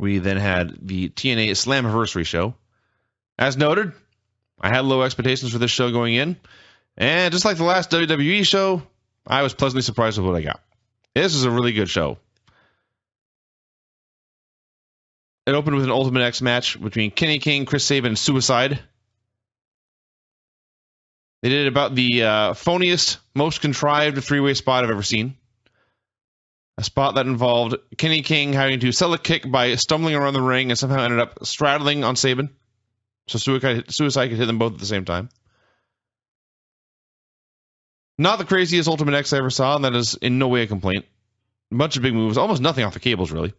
We then had the TNA Slam Anniversary show. As noted, I had low expectations for this show going in. And just like the last WWE show, I was pleasantly surprised with what I got. This is a really good show. It opened with an Ultimate X match between Kenny King, Chris Sabin, and Suicide. They did about the phoniest, most contrived three-way spot I've ever seen. A spot that involved Kenny King having to sell a kick by stumbling around the ring and somehow ended up straddling on Sabin. So Suicide could hit them both at the same time. Not the craziest Ultimate X I ever saw, and that is in no way a complaint. A bunch of big moves, almost nothing off the cables, really.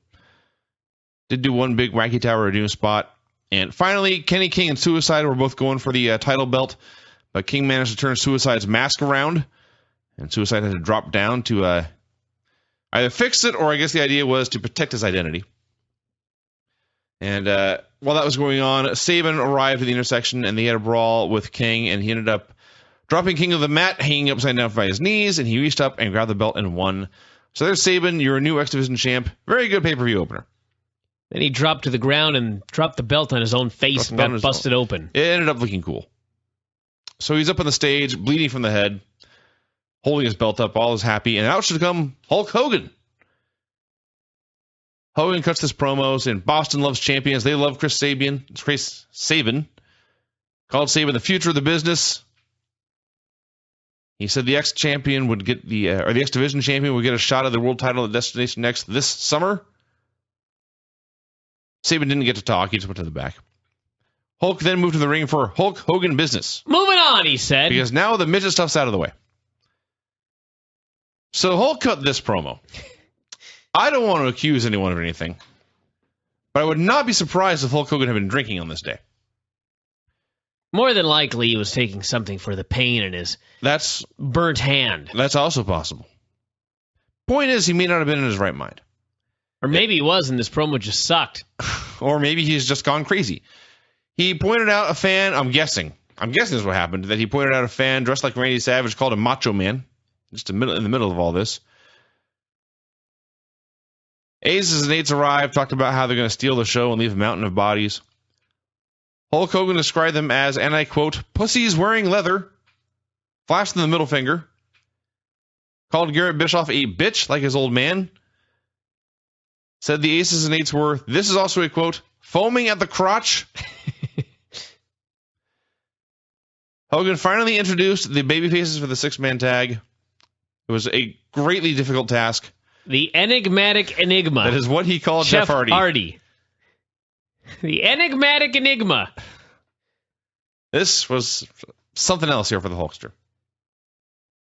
Did do one big Wacky Tower of Doom spot. And finally, Kenny King and Suicide were both going for the title belt, but King managed to turn Suicide's mask around, and Suicide had to drop down to either fix it, or I guess the idea was to protect his identity. And while that was going on, Sabin arrived at the intersection, and they had a brawl with King, and he ended up dropping King to the mat, hanging upside down by his knees, and he reached up and grabbed the belt and won. So there's Sabin, you're a new X Division champ. Very good pay-per-view opener. Then he dropped to the ground and dropped the belt on his own face and got busted open. It ended up looking cool. So he's up on the stage, bleeding from the head, holding his belt up, all is happy, and out should come Hulk Hogan. Hogan cuts this promos, and Boston loves champions. They love Chris Sabin. Called Sabin the future of the business. He said the X champion would get the X Division champion would get a shot at the world title at Destination X this summer. Sabin didn't get to talk. He just went to the back. Hulk then moved to the ring for Hulk Hogan business. Moving on, he said. Because now the midget stuff's out of the way. So Hulk cut this promo. I don't want to accuse anyone of anything, but I would not be surprised if Hulk Hogan had been drinking on this day. More than likely, he was taking something for the pain in his burnt hand. That's also possible. Point is, he may not have been in his right mind. Or maybe he was, and this promo just sucked. Or maybe he's just gone crazy. He pointed out a fan, I'm guessing this is what happened, that he pointed out a fan dressed like Randy Savage called him Macho Man, just in the middle of all this. Aces and Eights arrived, talked about how they're going to steal the show and leave a mountain of bodies. Hulk Hogan described them as, and I quote, pussies wearing leather, flashed them the middle finger, called Garrett Bischoff a bitch like his old man, said the Aces and Eights were, this is also a quote, foaming at the crotch. Hogan finally introduced the babyfaces for the six-man tag. It was a greatly difficult task. The enigmatic enigma. That is what he called Jeff Hardy. The enigmatic enigma. This was something else here for the Hulkster.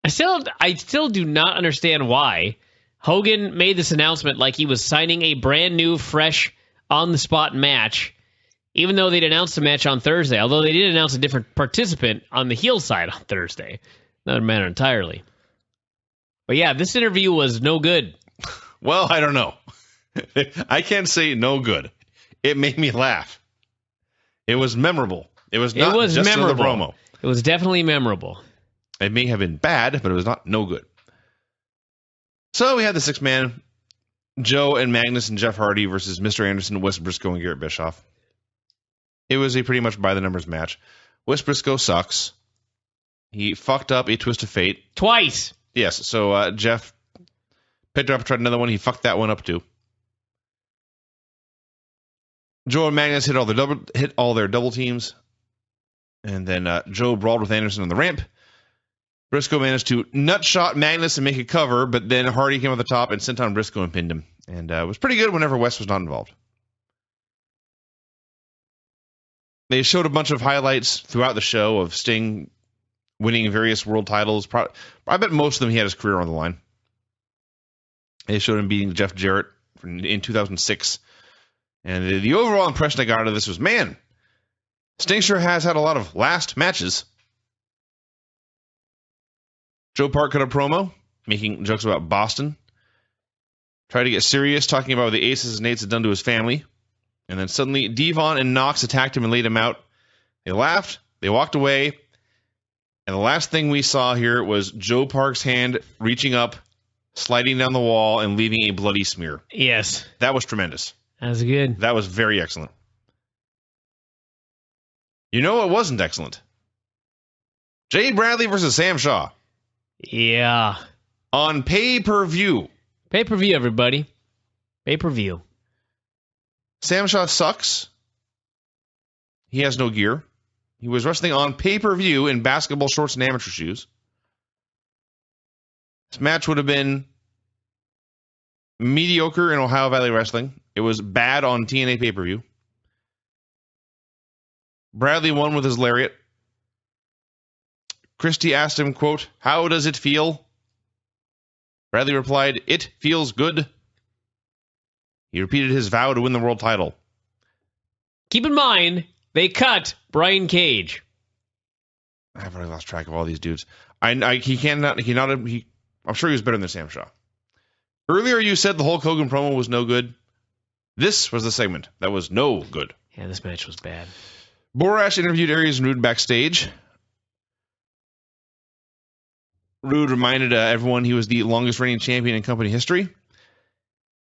I still do not understand why Hogan made this announcement like he was signing a brand new, fresh, on-the-spot match, even though they'd announced the match on Thursday, although they did announce a different participant on the heel side on Thursday. Doesn't matter entirely. But yeah, this interview was no good. Well, I don't know. I can't say no good. It made me laugh. It was memorable. It was not just memorable. Another promo. It was definitely memorable. It may have been bad, but it was not no good. So we had the six-man, Joe and Magnus and Jeff Hardy versus Mr. Anderson, Wes Brisco, and Garrett Bischoff. It was a pretty much by-the-numbers match. Wes Brisco sucks. He fucked up a twist of fate. Twice. Yes, so Jeff picked up, tried another one. He fucked that one up too. Joe and Magnus hit all their double teams. And then Joe brawled with Anderson on the ramp. Brisco managed to nutshot Magnus and make a cover, but then Hardy came on the top and sent on Brisco and pinned him. And it was pretty good whenever Wes was not involved. They showed a bunch of highlights throughout the show of Sting winning various world titles. I bet most of them he had his career on the line. They showed him beating Jeff Jarrett in 2006. And the overall impression I got out of this was, man, Sting sure has had a lot of last matches. Joe Park cut a promo, making jokes about Boston. Tried to get serious, talking about what the Aces and Eights had done to his family. And then suddenly, Devon and Knox attacked him and laid him out. They laughed, they walked away, and the last thing we saw here was Joe Park's hand reaching up, sliding down the wall, and leaving a bloody smear. Yes. That was tremendous. That was good. That was very excellent. You know what wasn't excellent? Jay Bradley versus Sam Shaw. Yeah. On pay-per-view. Pay-per-view, everybody. Pay-per-view. Sam Shaw sucks. He has no gear. He was wrestling on pay-per-view in basketball shorts and amateur shoes. This match would have been mediocre in Ohio Valley Wrestling. It was bad on TNA pay-per-view. Bradley won with his lariat. Christie asked him, quote, "How does it feel?" Bradley replied, "It feels good." He repeated his vow to win the world title. Keep in mind, they cut Brian Cage. I've already lost track of all these dudes. I'm sure he was better than Sam Shaw. Earlier you said the Hulk Hogan promo was no good. This was the segment that was no good. Yeah, this match was bad. Borash interviewed Aries and Roode backstage. Roode reminded everyone he was the longest reigning champion in company history.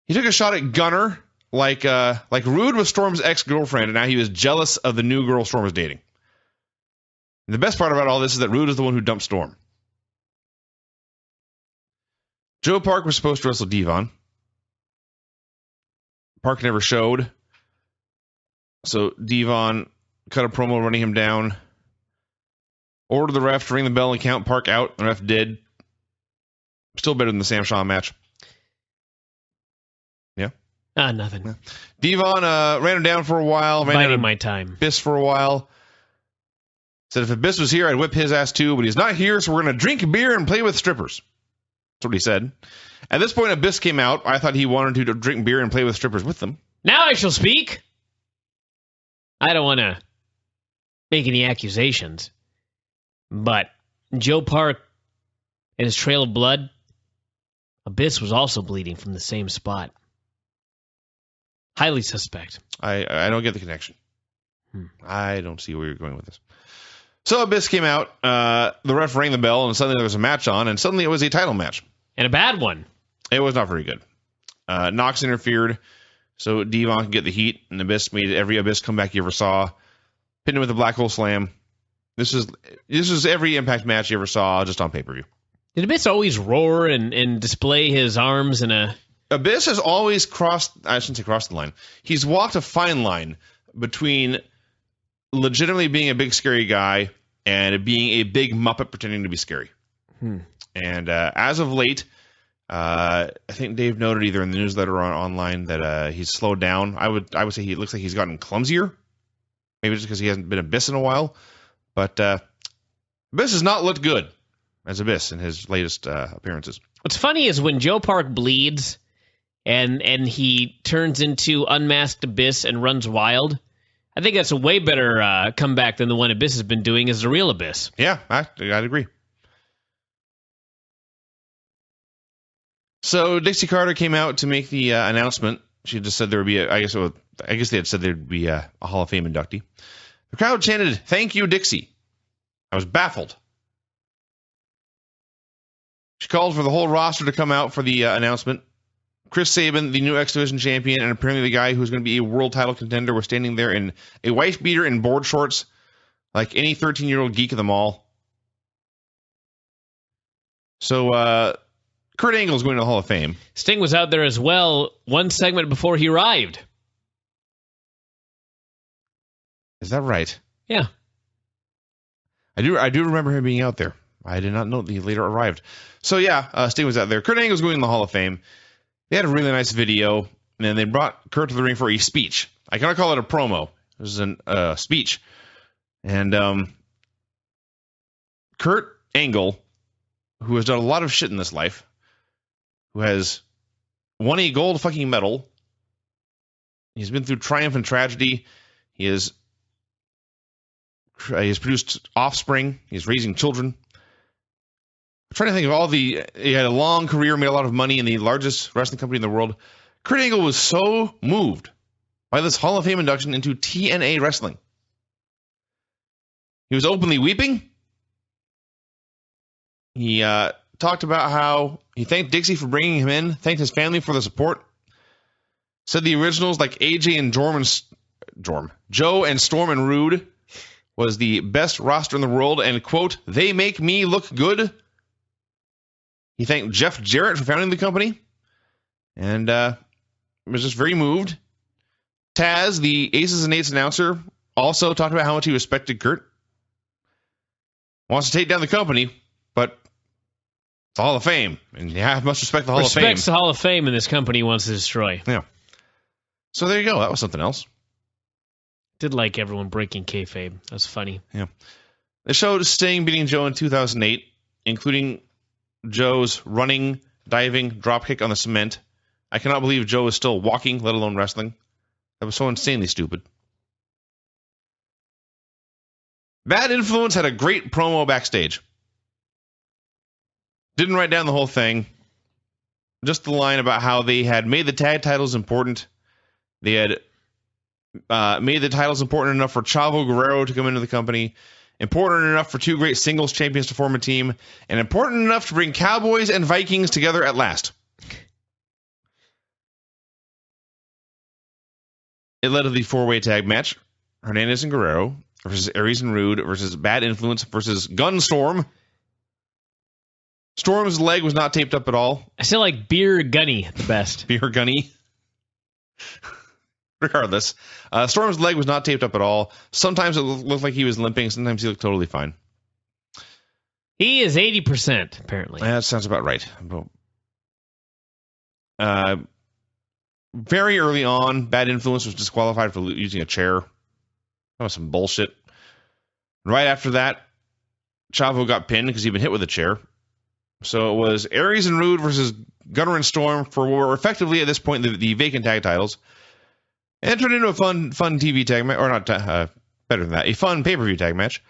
He took a shot at Gunner, like Roode was Storm's ex-girlfriend, and now he was jealous of the new girl Storm was dating. And the best part about all this is that Roode is the one who dumped Storm. Joe Park was supposed to wrestle Devon. Park never showed. So Devon cut a promo running him down. Ordered the ref to ring the bell and count Park out. The ref did. Still better than the Sam Shaw match. Yeah? Nothing. Yeah. Devon ran him down for a while. Biding my time. Abyss for a while. Said if Abyss was here, I'd whip his ass too, but he's not here, so we're going to drink beer and play with strippers. That's what he said. At this point, Abyss came out. I thought he wanted to drink beer and play with strippers with them. Now I shall speak. I don't want to make any accusations, but Joe Park and his trail of blood, Abyss was also bleeding from the same spot. Highly suspect. I don't get the connection. I don't see where you're going with this. So Abyss came out. The ref rang the bell, and suddenly there was a match on, and suddenly it was a title match. And a bad one. It was not very good. Knox interfered, so Devon could get the heat, and Abyss made every Abyss comeback you ever saw. Pinned him with a black hole slam. This is every Impact match you ever saw, just on pay-per-view. Did Abyss always roar and display his arms in a... Abyss has always I shouldn't say crossed the line. He's walked a fine line between legitimately being a big scary guy and being a big Muppet pretending to be scary. And as of late, I think Dave noted either in the newsletter or online that he's slowed down. I would say he looks like he's gotten clumsier. Maybe just because he hasn't been Abyss in a while. But Abyss has not looked good as Abyss in his latest appearances. What's funny is when Joe Park bleeds and he turns into unmasked Abyss and runs wild, I think that's a way better comeback than the one Abyss has been doing as the real Abyss. Yeah, I'd agree. So Dixie Carter came out to make the announcement. She just said there would be I guess they had said there'd be a Hall of Fame inductee. The crowd chanted, "Thank you, Dixie." I was baffled. She called for the whole roster to come out for the announcement. Chris Sabin, the new X Division champion, and apparently the guy who's going to be a world title contender, was standing there in a wife beater and board shorts, like any 13-year-old geek of them all. So, Kurt Angle's going to the Hall of Fame. Sting was out there as well one segment before he arrived. Is that right? Yeah. I do remember him being out there. I did not know that he later arrived. So yeah, Sting was out there. Kurt Angle's going to the Hall of Fame. They had a really nice video, and they brought Kurt to the ring for a speech. I cannot call it a promo. This is a speech. And Kurt Angle, who has done a lot of shit in this life, who has won a gold fucking medal, he's been through triumph and tragedy, he has produced offspring, he's raising children. I'm trying to think of he had a long career, made a lot of money in the largest wrestling company in the world. Kurt Angle was so moved by this Hall of Fame induction into TNA wrestling. He was openly weeping. He talked about how he thanked Dixie for bringing him in, thanked his family for the support, Said the originals like AJ and Joe and Storm and Roode was the best roster in the world, and, quote, they make me look good. He thanked Jeff Jarrett for founding the company, and was just very moved. Taz, the Aces and Eights announcer, also talked about how much he respected Kurt. Wants to take down the company, but it's the Hall of Fame, and yeah, must respect the Hall of Fame. Respects the Hall of Fame, and this company he wants to destroy. Yeah. So there you go. That was something else. Did like everyone breaking kayfabe. That's funny. Yeah. They showed Sting beating Joe in 2008, including Joe's running, diving, dropkick on the cement. I cannot believe Joe is still walking, let alone wrestling. That was so insanely stupid. Bad Influence had a great promo backstage. Didn't write down the whole thing. Just the line about how they had made the tag titles important. They had made the titles important enough for Chavo Guerrero to come into the company, important enough for two great singles champions to form a team, and important enough to bring Cowboys and Vikings together at last. It led to the four-way tag match. Hernandez and Guerrero versus Aries and Roode versus Bad Influence versus Gunstorm. Storm's leg was not taped up at all. I still like Beer Gunny the best. Beer Gunny. Regardless, Storm's leg was not taped up at all. Sometimes it looked like he was limping. Sometimes he looked totally fine. He is 80%, apparently. That sounds about right. Very early on, Bad Influence was disqualified for using a chair. That was some bullshit. Right after that, Chavo got pinned because he'd been hit with a chair. So it was Aries and Roode versus Gunner and Storm for what were effectively at this point the vacant tag titles. And it turned into a fun TV tag match, or not, better than that, a fun pay-per-view tag match.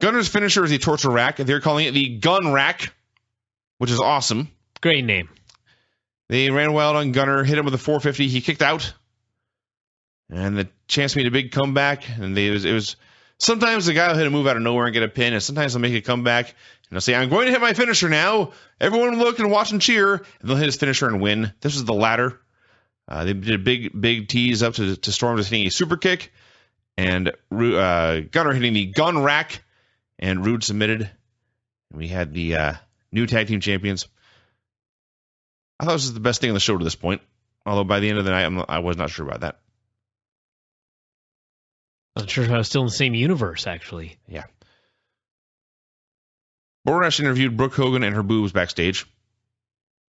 Gunner's finisher is the torture rack, and they're calling it the Gun Rack, which is awesome. Great name. They ran wild on Gunner, hit him with a 450, he kicked out, and the chance made a big comeback. And it was sometimes the guy will hit a move out of nowhere and get a pin, and sometimes they'll make a comeback and they'll say, "I'm going to hit my finisher now. Everyone look and watch and cheer," and they'll hit his finisher and win. This was the latter. They did a big tease up to Storm just hitting a super kick, and Gunner hitting the Gun Rack, and Roode submitted. And we had the new tag team champions. I thought this was the best thing on the show to this point, although by the end of the night, I was not sure about that. I'm not sure if I was still in the same universe, actually. Yeah. Borash interviewed Brooke Hogan and her boobs backstage.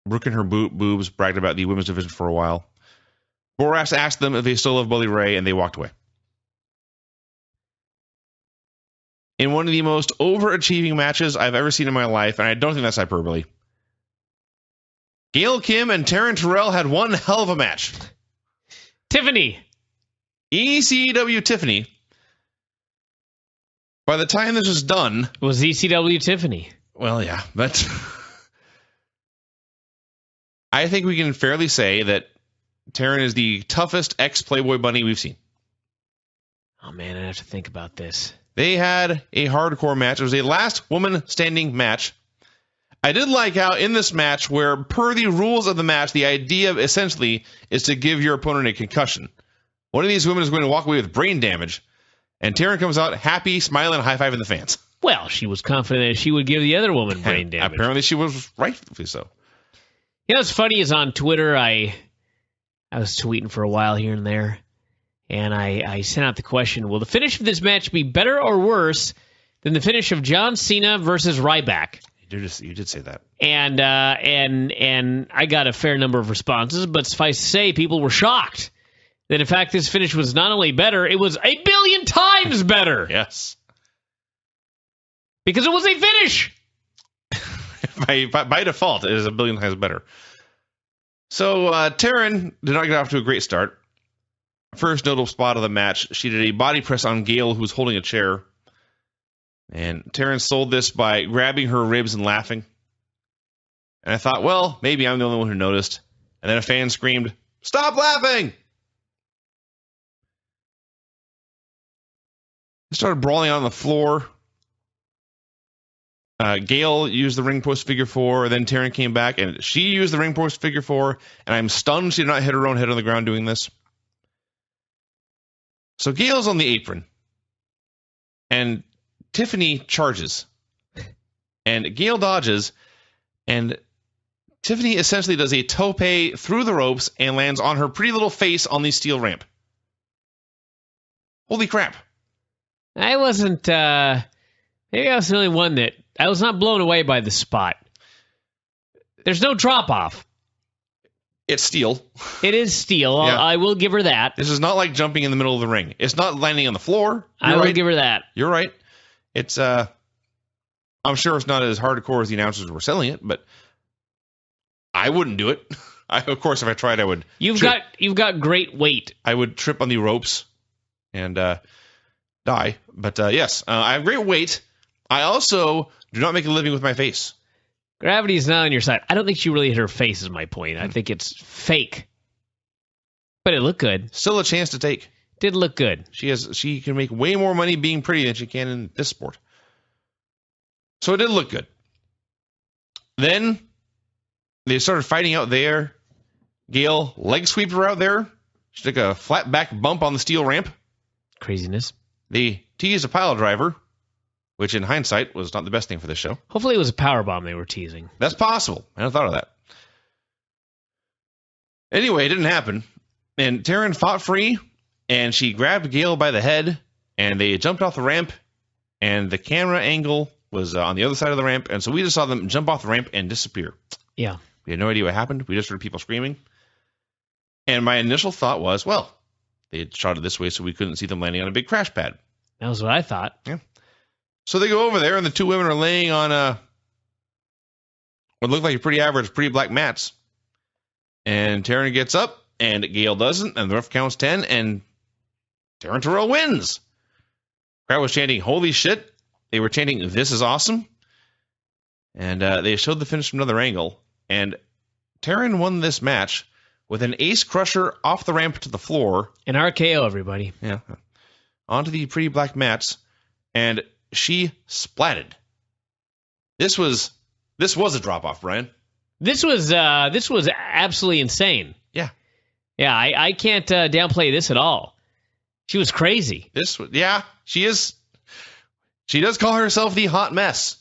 Brooke and her boobs bragged about the women's division for a while. Borash asked them if they still love Bully Ray, and they walked away. In one of the most overachieving matches I've ever seen in my life, and I don't think that's hyperbole, Gail Kim and Taryn Terrell had one hell of a match. Tiffany. ECW Tiffany. By the time this was done... It was ECW Tiffany. Well, yeah, but... I think we can fairly say that Taryn is the toughest ex-Playboy bunny we've seen. Oh, man, I have to think about this. They had a hardcore match. It was a last woman standing match. I did like how in this match, where per the rules of the match, the idea essentially is to give your opponent a concussion. One of these women is going to walk away with brain damage, and Taryn comes out happy, smiling, high-fiving the fans. Well, she was confident that she would give the other woman brain damage. Apparently she was rightfully so. You know what's funny is on Twitter, I was tweeting for a while here and there, and I sent out the question, will the finish of this match be better or worse than the finish of John Cena versus Ryback? You did say that. And I got a fair number of responses, but suffice to say, people were shocked that, in fact, this finish was not only better, it was 1 billion times better. Yes. Because it was a finish. By default, it is 1 billion times better. So Taryn did not get off to a great start. First notable spot of the match, she did a body press on Gail, who was holding a chair. And Taryn sold this by grabbing her ribs and laughing. And I thought, well, maybe I'm the only one who noticed. And then a fan screamed, "Stop laughing!" They started brawling on the floor. Gail used the ring post figure 4, then Taryn came back, and she used the ring post figure 4, and I'm stunned she did not hit her own head on the ground doing this. So Gail's on the apron, and Tiffany charges, and Gail dodges, and Tiffany essentially does a tope through the ropes and lands on her pretty little face on the steel ramp. Holy crap. I wasn't, maybe I was the only one that, I was not blown away by the spot. There's no drop-off. It's steel. It is steel. Yeah. I will give her that. This is not like jumping in the middle of the ring. It's not landing on the floor. I will give her that. You're right. It's, I'm sure it's not as hardcore as the announcers were selling it, but I wouldn't do it. Of course, if I tried, I would. You've got great weight. I would trip on the ropes and die. But yes, I have great weight. I also do not make a living with my face. Gravity is not on your side. I don't think she really hit her face is my point. I think it's fake. But it looked good. Still a chance to take. Did look good. She can make way more money being pretty than she can in this sport. So it did look good. Then they started fighting out there. Gail leg sweeped her out there. She took a flat back bump on the steel ramp. Craziness. They teased a pile driver, which in hindsight was not the best thing for this show. Hopefully it was a power bomb they were teasing. That's possible. I hadn't thought of that. Anyway, it didn't happen. And Taryn fought free, and she grabbed Gail by the head, and they jumped off the ramp, and the camera angle was on the other side of the ramp, and so we just saw them jump off the ramp and disappear. Yeah. We had no idea what happened. We just heard people screaming. And my initial thought was, well, they had shot it this way so we couldn't see them landing on a big crash pad. That was what I thought. Yeah. So they go over there, and the two women are laying on what looked like a pretty average, pretty black mats. And Taryn gets up, and Gail doesn't, and the ref counts 10, and Taryn Terrell wins. Crowd was chanting, holy shit. They were chanting, this is awesome. And they showed the finish from another angle. And Taryn won this match with an ace crusher off the ramp to the floor. An RKO, everybody. Yeah. Onto the pretty black mats. And she splatted. This was a drop-off, Brian. This was absolutely insane. Yeah. Yeah, I can't downplay this at all. She was crazy. She is. She does call herself the hot mess.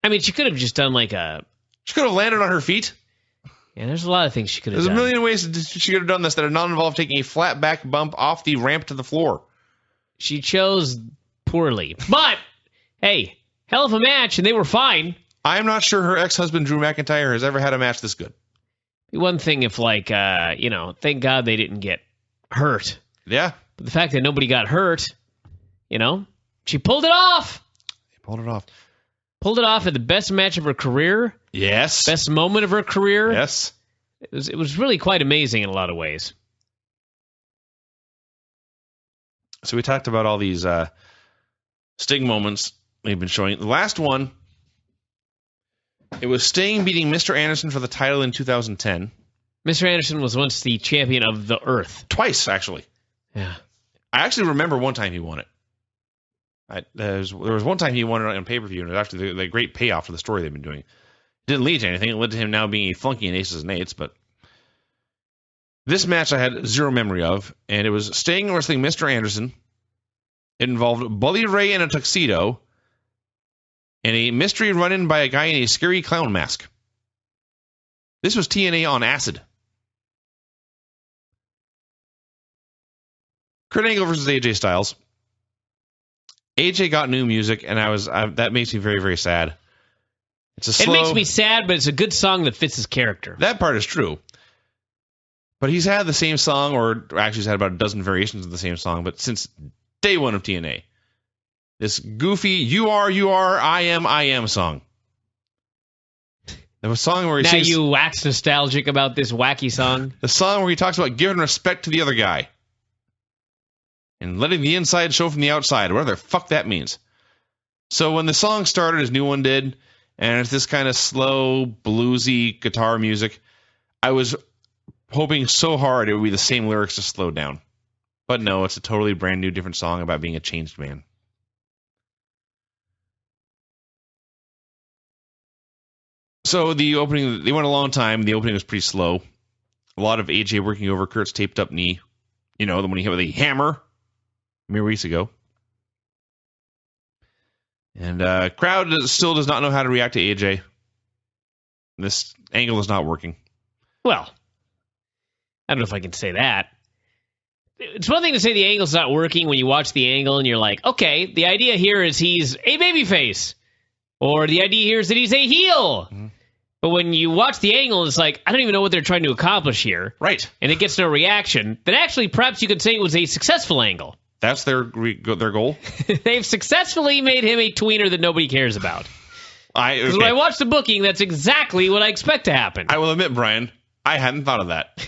I mean, she could have just done She could have landed on her feet. Yeah, there's a lot of things she could have done. There's a million ways she could have done this that are not involved taking a flat back bump off the ramp to the floor. She chose poorly. But, hey, hell of a match, and they were fine. I'm not sure her ex-husband, Drew McIntyre, has ever had a match this good. One thing if, thank God they didn't get hurt. Yeah. But the fact that nobody got hurt, she pulled it off. They pulled it off. Pulled it off at the best match of her career. Yes. Best moment of her career. Yes. It was really quite amazing in a lot of ways. So we talked about all these Sting moments they've been showing. The last one, it was Sting beating Mr. Anderson for the title in 2010. Mr. Anderson was once the champion of the Earth. Twice, actually. Yeah. I actually remember one time he won it. There was one time he won it on pay-per-view, and it was actually the great payoff for the story they've been doing. It didn't lead to anything. It led to him now being a flunky in Aces and Eights, but this match I had zero memory of, and it was Sting wrestling Mr. Anderson. It involved Bully Ray in a tuxedo and a mystery run-in by a guy in a scary clown mask. This was TNA on acid. Kurt Angle versus AJ Styles. AJ got new music, and that makes me very, very sad. It makes me sad, but it's a good song that fits his character. That part is true. But he's had the same song, or actually he's had about a dozen variations of the same song, but since day one of TNA. This goofy, you are, I am song. The song where he now sings... you wax nostalgic about this wacky song? The song where he talks about giving respect to the other guy. And letting the inside show from the outside, whatever the fuck that means. So when the song started, his new one did, and it's this kind of slow, bluesy guitar music, I was hoping so hard it would be the same lyrics just slowed down. But no, it's a totally brand new, different song about being a changed man. So the opening, they went a long time. The opening was pretty slow. A lot of AJ working over Kurt's taped up knee. You know, the one he hit with a hammer mere weeks ago. And crowd still does not know how to react to AJ. This angle is not working. Well, I don't know if I can say that. It's one thing to say the angle's not working when you watch the angle and you're like, okay, the idea here is he's a babyface. Or the idea here is that he's a heel. Mm-hmm. But when you watch the angle, it's like, I don't even know what they're trying to accomplish here. Right. And it gets no reaction. Then actually, perhaps you could say it was a successful angle. That's their goal? They've successfully made him a tweener that nobody cares about. Because when I watch the booking, that's exactly what I expect to happen. I will admit, Brian, I hadn't thought of that.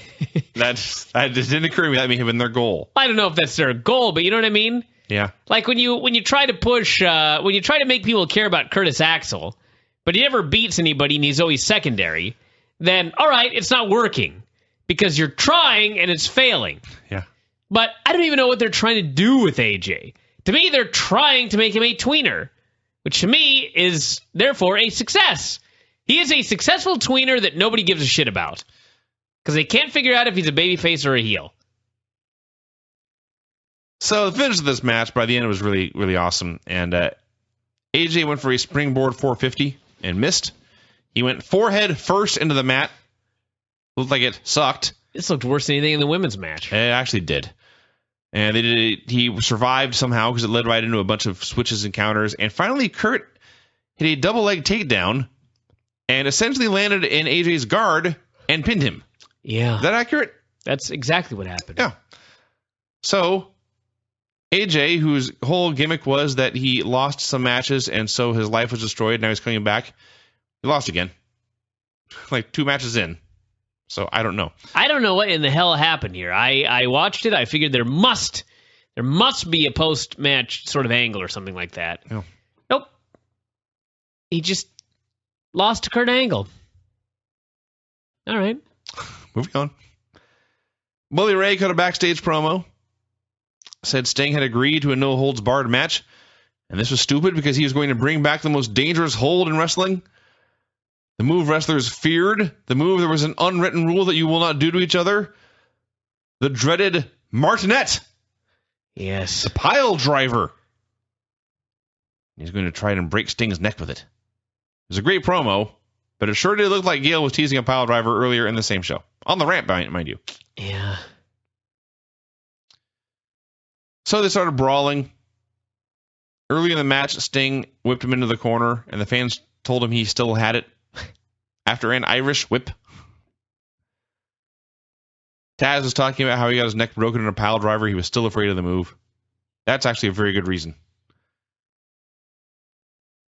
That just didn't occur to me. That may have been their goal. I don't know if that's their goal, but you know what I mean? Yeah. Like when you try to push, when you try to make people care about Curtis Axel, but he never beats anybody and he's always secondary, then, all right, it's not working. Because you're trying and it's failing. Yeah. But I don't even know what they're trying to do with AJ. To me, they're trying to make him a tweener, which to me is, therefore, a success. He is a successful tweener that nobody gives a shit about. Because they can't figure out if he's a babyface or a heel. So the finish of this match, by the end, was really, really awesome. And AJ went for a springboard 450 and missed. He went forehead first into the mat. Looked like it sucked. This looked worse than anything in the women's match. It actually did. And he survived somehow because it led right into a bunch of switches and counters. And finally, Kurt hit a double leg takedown and essentially landed in AJ's guard and pinned him. Yeah. Is that accurate? That's exactly what happened. Yeah. So, AJ, whose whole gimmick was that he lost some matches and so his life was destroyed, now he's coming back, he lost again. Like 2 matches in. So, I don't know. I don't know what in the hell happened here. I watched it. I figured there must be a post-match sort of angle or something like that. Yeah. Nope. He just lost to Kurt Angle. All right. Moving on. Bully Ray cut a backstage promo. Said Sting had agreed to a no-holds-barred match. And this was stupid because he was going to bring back the most dangerous hold in wrestling. The move wrestlers feared. The move there was an unwritten rule that you will not do to each other. The dreaded martinet. Yes. The pile driver. He's going to try and break Sting's neck with it. It was a great promo, but it sure did look like Gail was teasing a pile driver earlier in the same show. On the ramp, mind you. Yeah. So they started brawling. Early in the match, Sting whipped him into the corner, and the fans told him he still had it after an Irish whip. Taz was talking about how he got his neck broken in a pile driver. He was still afraid of the move. That's actually a very good reason.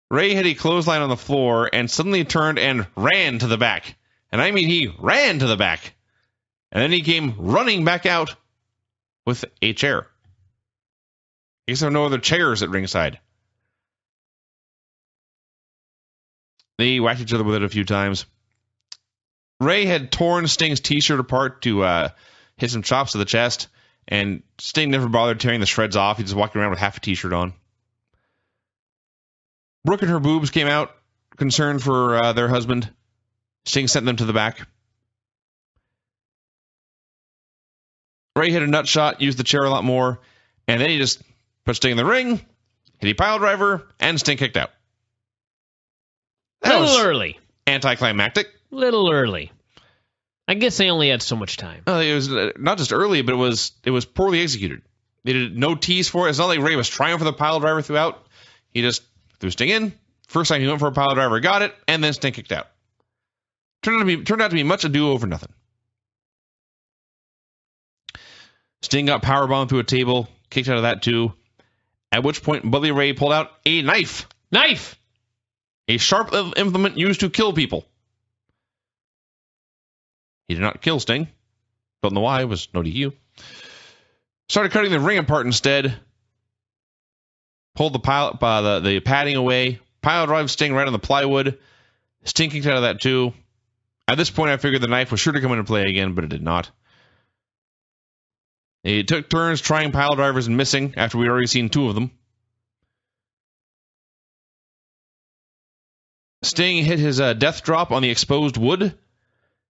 Ray hit a clothesline on the floor and suddenly turned and ran to the back. And I mean, he ran to the back. And then he came running back out with a chair. I guess there were no other chairs at ringside. They whacked each other with it a few times. Ray had torn Sting's t-shirt apart to hit some chops to the chest, and Sting never bothered tearing the shreds off. He just walked around with half a t-shirt on. Brooke and her boobs came out, concerned for their husband. Sting sent them to the back. Ray hit a nut shot, used the chair a lot more, and then he just put Sting in the ring, hit a pile driver, and Sting kicked out. That was early. Anticlimactic. Little early. I guess they only had so much time. It was not just early, but it was poorly executed. They did no tease for it. It's not like Ray was trying for the pile driver throughout. He just threw Sting in. First time he went for a pile driver, got it, and then Sting kicked out. Turned out to be much ado over nothing. Sting got powerbombed through a table, kicked out of that too. At which point, Bully Ray pulled out a knife. Knife! A sharp implement used to kill people. He did not kill Sting. Don't know why. It was no DQ. Started cutting the ring apart instead. Pulled the padding away. Pile drive Sting right on the plywood. Sting kicked out of that too. At this point, I figured the knife was sure to come into play again, but it did not. They took turns trying pile drivers and missing after we'd already seen 2 of them. Sting hit his death drop on the exposed wood.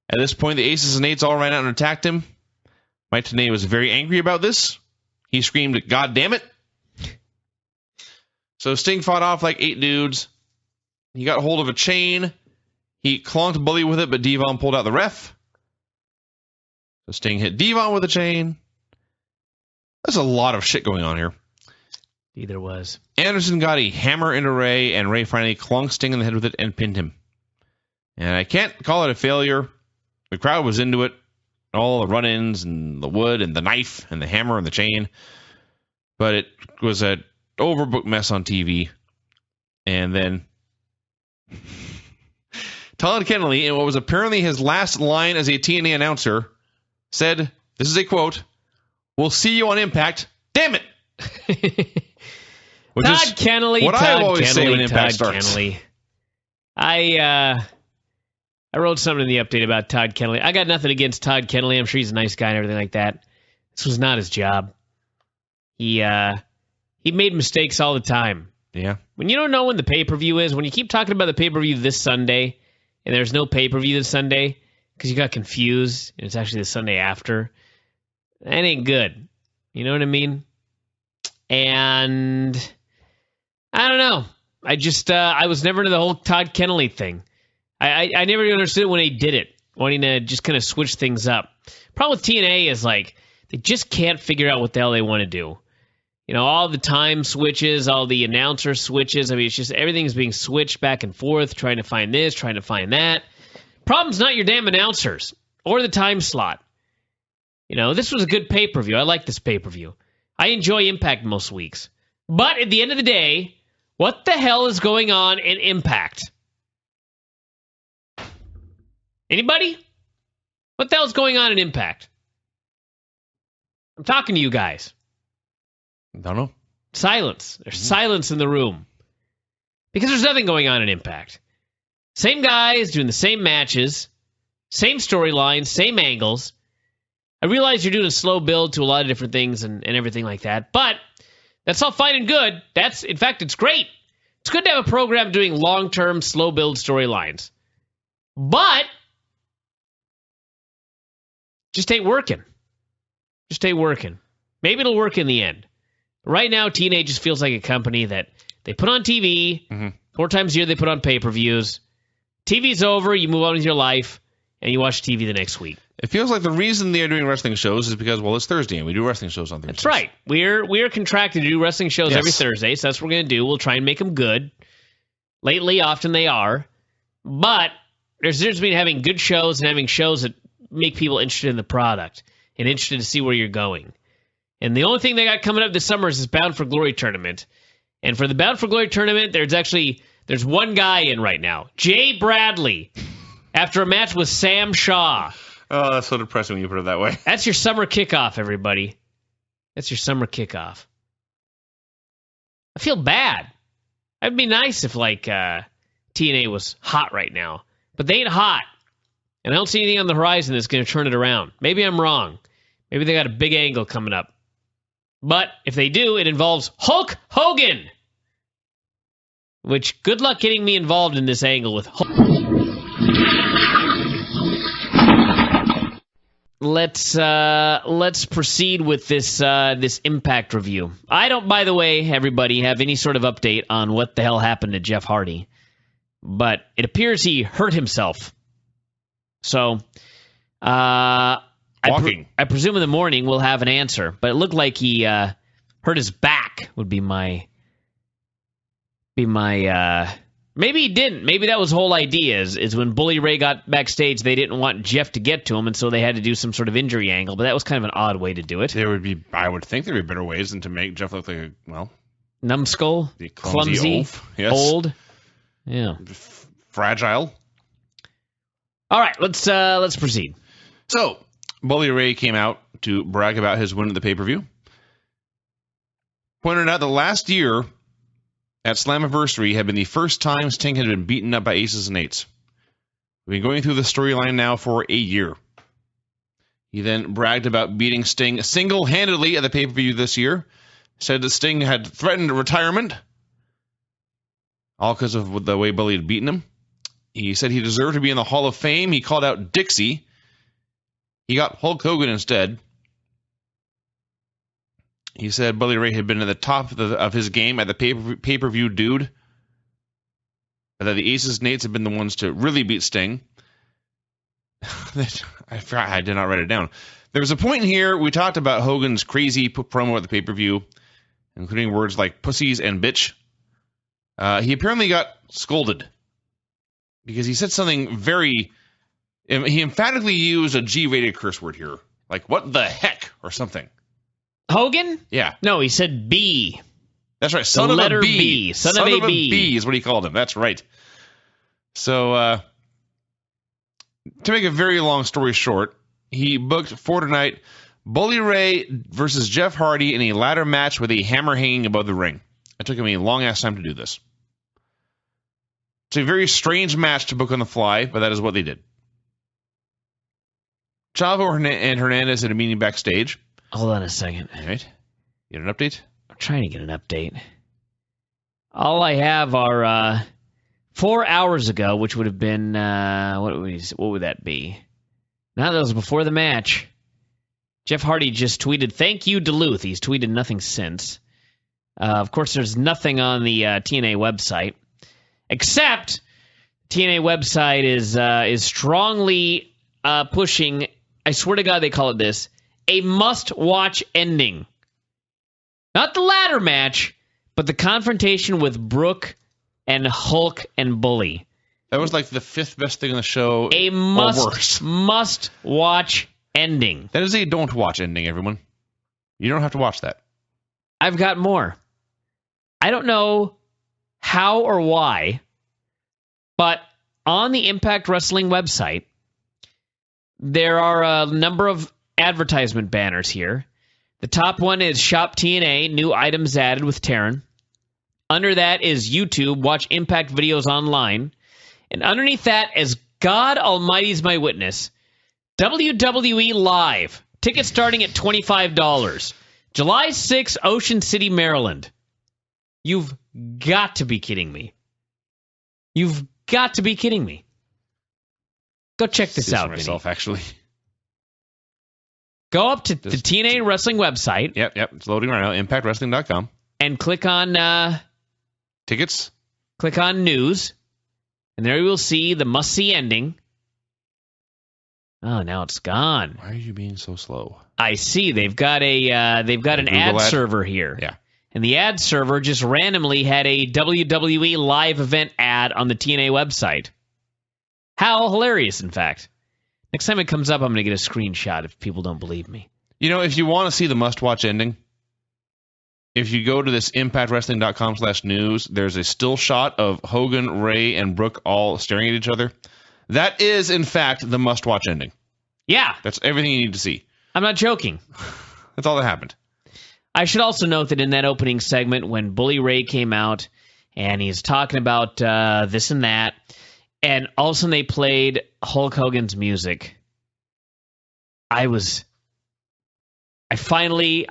At this point, the Aces and Eights all ran out and attacked him. Mike Tenay was very angry about this. He screamed, "God damn it!" So Sting fought off like 8 dudes. He got hold of a chain. He clonked Bully with it, but Devon pulled out the ref. So Sting hit Devon with a chain. There's a lot of shit going on here. Either was. Anderson got a hammer into Ray, and Ray finally clonked Sting in the head with it and pinned him. And I can't call it a failure. The crowd was into it. All the run-ins and the wood and the knife and the hammer and the chain. But it was an overbooked mess on TV. And then Todd Kennelly, in what was apparently his last line as a TNA announcer, said, this is a quote, "We'll see you on Impact. Damn it!" Todd Kennelly. What I always say when Impact starts. Kennelly. I wrote something in the update about Todd Kennelly. I got nothing against Todd Kennelly. I'm sure he's a nice guy and everything like that. This was not his job. He made mistakes all the time. Yeah. When you don't know when the pay-per-view is, when you keep talking about the pay-per-view this Sunday, and there's no pay-per-view this Sunday because you got confused, and it's actually the Sunday after, that ain't good. You know what I mean? And I don't know. I was never into the whole Todd Kennelly thing. I never understood when he did it, wanting to just kind of switch things up. Problem with TNA is like they just can't figure out what the hell they want to do. You know, all the time switches, all the announcer switches. I mean, it's just everything's being switched back and forth, trying to find this, trying to find that. Problem's not your damn announcers or the time slot. You know, this was a good pay-per-view. I like this pay-per-view. I enjoy Impact most weeks. But at the end of the day, what the hell is going on in Impact? Anybody? What the hell is going on in Impact? I'm talking to you guys. Don't know. Silence. There's silence in the room. Because there's nothing going on in Impact. Same guys doing the same matches, same storylines, same angles. I realize you're doing a slow build to a lot of different things and everything like that, but that's all fine and good. In fact, it's great. It's good to have a program doing long-term, slow build storylines. But just ain't working. Just ain't working. Maybe it'll work in the end. Right now, TNA just feels like a company that they put on TV. 4 times a year they put on pay-per-views. TV's over, you move on with your life, and you watch TV the next week. It feels like the reason they are doing wrestling shows is because, well, it's Thursday, and we do wrestling shows on Thursdays. That's right. We're contracted to do wrestling shows every Thursday, so that's what we're going to do. We'll try and make them good. Lately, often they are. But there's a difference between having good shows and having shows that make people interested in the product and interested to see where you're going. And the only thing they got coming up this summer is this Bound for Glory tournament. And for the Bound for Glory tournament, there's one guy in right now, Jay Bradley, after a match with Sam Shaw. Oh, that's so depressing when you put it that way. That's your summer kickoff, everybody. That's your summer kickoff. I feel bad. It'd be nice if, TNA was hot right now. But they ain't hot. And I don't see anything on the horizon that's going to turn it around. Maybe I'm wrong. Maybe they got a big angle coming up. But if they do, it involves Hulk Hogan. Which, good luck getting me involved in this angle with Hulk. Let's proceed with this Impact review. I don't, by the way, everybody, have any sort of update on what the hell happened to Jeff Hardy. But it appears he hurt himself. So, I presume in the morning we'll have an answer. But it looked like he hurt his back, would be my maybe he didn't. Maybe that was the whole idea, is when Bully Ray got backstage, they didn't want Jeff to get to him, and so they had to do some sort of injury angle, but that was kind of an odd way to do it. I would think there would be better ways than to make Jeff look like numbskull, clumsy, oaf. Yes. Old, yeah, fragile. All right, let's proceed. So, Bully Ray came out to brag about his win at the pay-per-view. Pointed out that last year at Slammiversary had been the first time Sting had been beaten up by Aces and Eights. We've been going through the storyline now for a year. He then bragged about beating Sting single-handedly at the pay-per-view this year. Said that Sting had threatened retirement, all because of the way Bully had beaten him. He said he deserved to be in the Hall of Fame. He called out Dixie. He got Hulk Hogan instead. He said Bully Ray had been at the top of his game at the pay-per-view dude. That the Aces Nates had been the ones to really beat Sting. I forgot, I did not write it down. There was a point here we talked about Hogan's crazy promo at the pay-per-view, including words like pussies and bitch. He apparently got scolded because he said something very... He emphatically used a G-rated curse word here. Like, what the heck? Or something. Hogan? Yeah. No, he said B. That's right. Son of a B. Son of a B is what he called him. That's right. So, to make a very long story short, he booked for tonight Bully Ray versus Jeff Hardy in a ladder match with a hammer hanging above the ring. It took him a long-ass time to do this. It's a very strange match to book on the fly, but that is what they did. Chavo and Hernandez had a meeting backstage. Hold on a second. All right. Get an update? I'm trying to get an update. All I have are 4 hours ago, which would have been, what would that be? Now that was before the match. Jeff Hardy just tweeted, "Thank you, Duluth." He's tweeted nothing since. Of course, there's nothing on the TNA website, except TNA website is strongly pushing, I swear to God they call it this, a must-watch ending. Not the ladder match, but the confrontation with Brooke and Hulk and Bully. That was like the fifth best thing on the show. A must-watch ending. That is a don't-watch ending, everyone. You don't have to watch that. I've got more. I don't know how or why, but on the Impact Wrestling website, there are a number of advertisement banners here. The top one is Shop TNA, new items added with Taryn. Under that is YouTube, watch Impact videos online. And underneath that is God Almighty's my witness, WWE Live. Tickets starting at $25. July 6th, Ocean City, Maryland. You've got to be kidding me. You've got to be kidding me. Go check this out, myself, actually. Go up to the TNA Wrestling website. Yep. It's loading right now. ImpactWrestling.com. And click on... tickets. Click on News. And there you will see the must-see ending. Oh, now it's gone. Why are you being so slow? I see. They've got an ad server here. Yeah. And the ad server just randomly had a WWE live event ad on the TNA website. How hilarious, in fact. Next time it comes up, I'm going to get a screenshot if people don't believe me. You know, if you want to see the must-watch ending, if you go to this ImpactWrestling.com/news, there's a still shot of Hogan, Ray, and Brooke all staring at each other. That is, in fact, the must-watch ending. Yeah. That's everything you need to see. I'm not joking. That's all that happened. I should also note that in that opening segment, when Bully Ray came out and he's talking about this and that, and all of a sudden they played Hulk Hogan's music, I finally,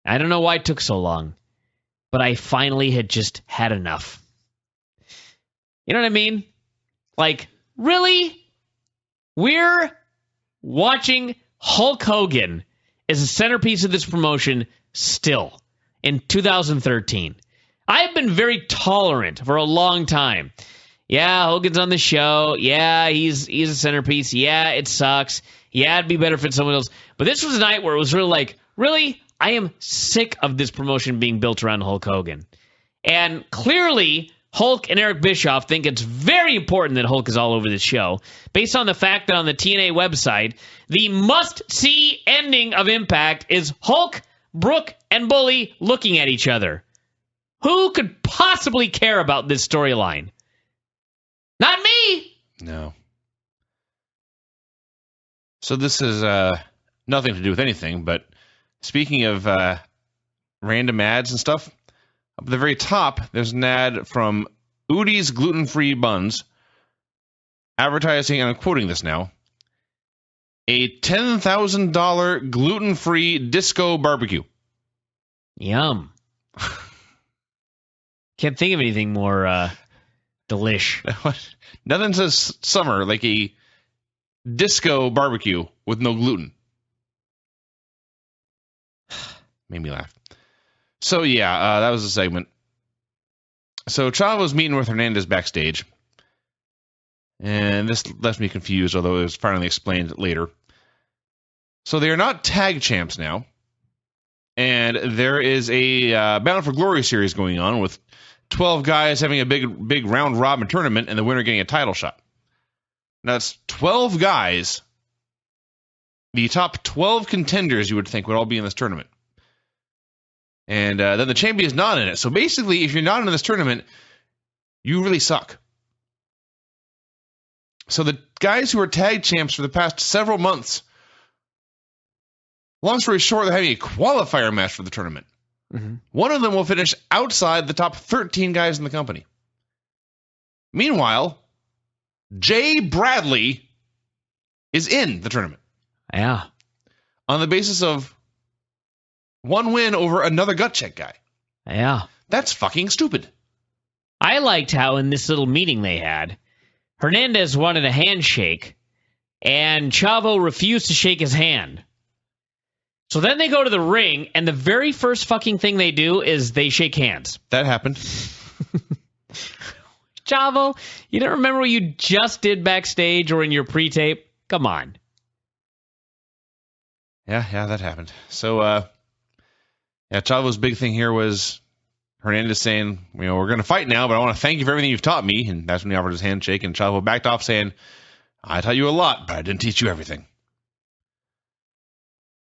I don't know why it took so long, but I finally had just had enough. You know what I mean? Like, really? We're watching Hulk Hogan as a centerpiece of this promotion still in 2013. I've been very tolerant for a long time. Yeah, Hogan's on the show. Yeah, he's a centerpiece. Yeah, it sucks. Yeah, it'd be better if it's someone else. But this was a night where it was really like, really? I am sick of this promotion being built around Hulk Hogan. And clearly, Hulk and Eric Bischoff think it's very important that Hulk is all over this show, based on the fact that on the TNA website, the must-see ending of Impact is Hulk, Brooke, and Bully looking at each other. Who could possibly care about this storyline? Not me! No. So this is nothing to do with anything, but speaking of random ads and stuff, up at the very top, there's an ad from Udi's Gluten-Free Buns, advertising, and I'm quoting this now, a $10,000 gluten-free disco barbecue. Yum. Can't think of anything more Delish. Nothing says summer like a disco barbecue with no gluten. Made me laugh. So, yeah, that was the segment. So, Chavo's meeting with Hernandez backstage. And this left me confused, although it was finally explained later. So, they are not tag champs now. And there is a Bound for Glory series going on with 12 guys having a big round robin tournament and the winner getting a title shot. Now, it's 12 guys. The top 12 contenders, you would think, would all be in this tournament. And then the champion's not in it. So basically, if you're not in this tournament, you really suck. So the guys who are tag champs for the past several months, long story short, they're having a qualifier match for the tournament. Mm-hmm. One of them will finish outside the top 13 guys in the company. Meanwhile, Jay Bradley is in the tournament. Yeah. On the basis of one win over another gut check guy. Yeah. That's fucking stupid. I liked how in this little meeting they had, Hernandez wanted a handshake, and Chavo refused to shake his hand. So then they go to the ring, and the very first fucking thing they do is they shake hands. That happened. Chavo, you don't remember what you just did backstage or in your pre-tape? Come on. Yeah, that happened. So, Chavo's big thing here was Hernandez saying, we're going to fight now, but I want to thank you for everything you've taught me. And that's when he offered his handshake, and Chavo backed off saying, I taught you a lot, but I didn't teach you everything.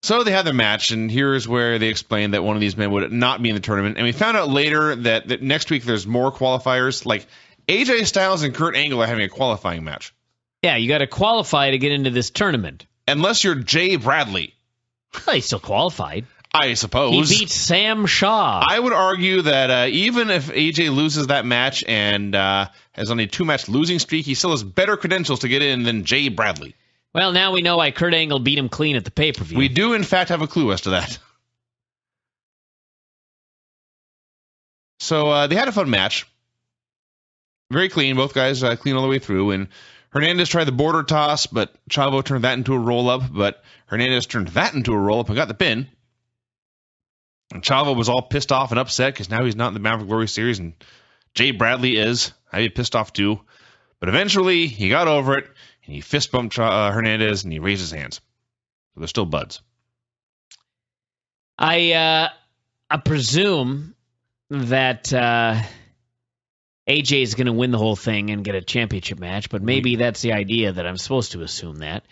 So they had their match, and here's where they explained that one of these men would not be in the tournament. And we found out later that next week there's more qualifiers. Like AJ Styles and Kurt Angle are having a qualifying match. Yeah, you got to qualify to get into this tournament. Unless you're Jay Bradley. Well, he still qualified. I suppose. He beat Sam Shaw. I would argue that even if AJ loses that match and has only a 2-match losing streak, he still has better credentials to get in than Jay Bradley. Well, now we know why Kurt Angle beat him clean at the pay-per-view. We do, in fact, have a clue as to that. So they had a fun match. Very clean. Both guys clean all the way through. And Hernandez tried the border toss, but Chavo turned that into a roll-up. But Hernandez turned that into a roll-up and got the pin. And Chavo was all pissed off and upset because now he's not in the Bound for Glory series, and Jay Bradley is. I'd be pissed off too. But eventually, he got over it, and he fist bumped Hernandez, and he raised his hands. So they're still buds. I presume that AJ is going to win the whole thing and get a championship match, but maybe that's the idea that I'm supposed to assume that.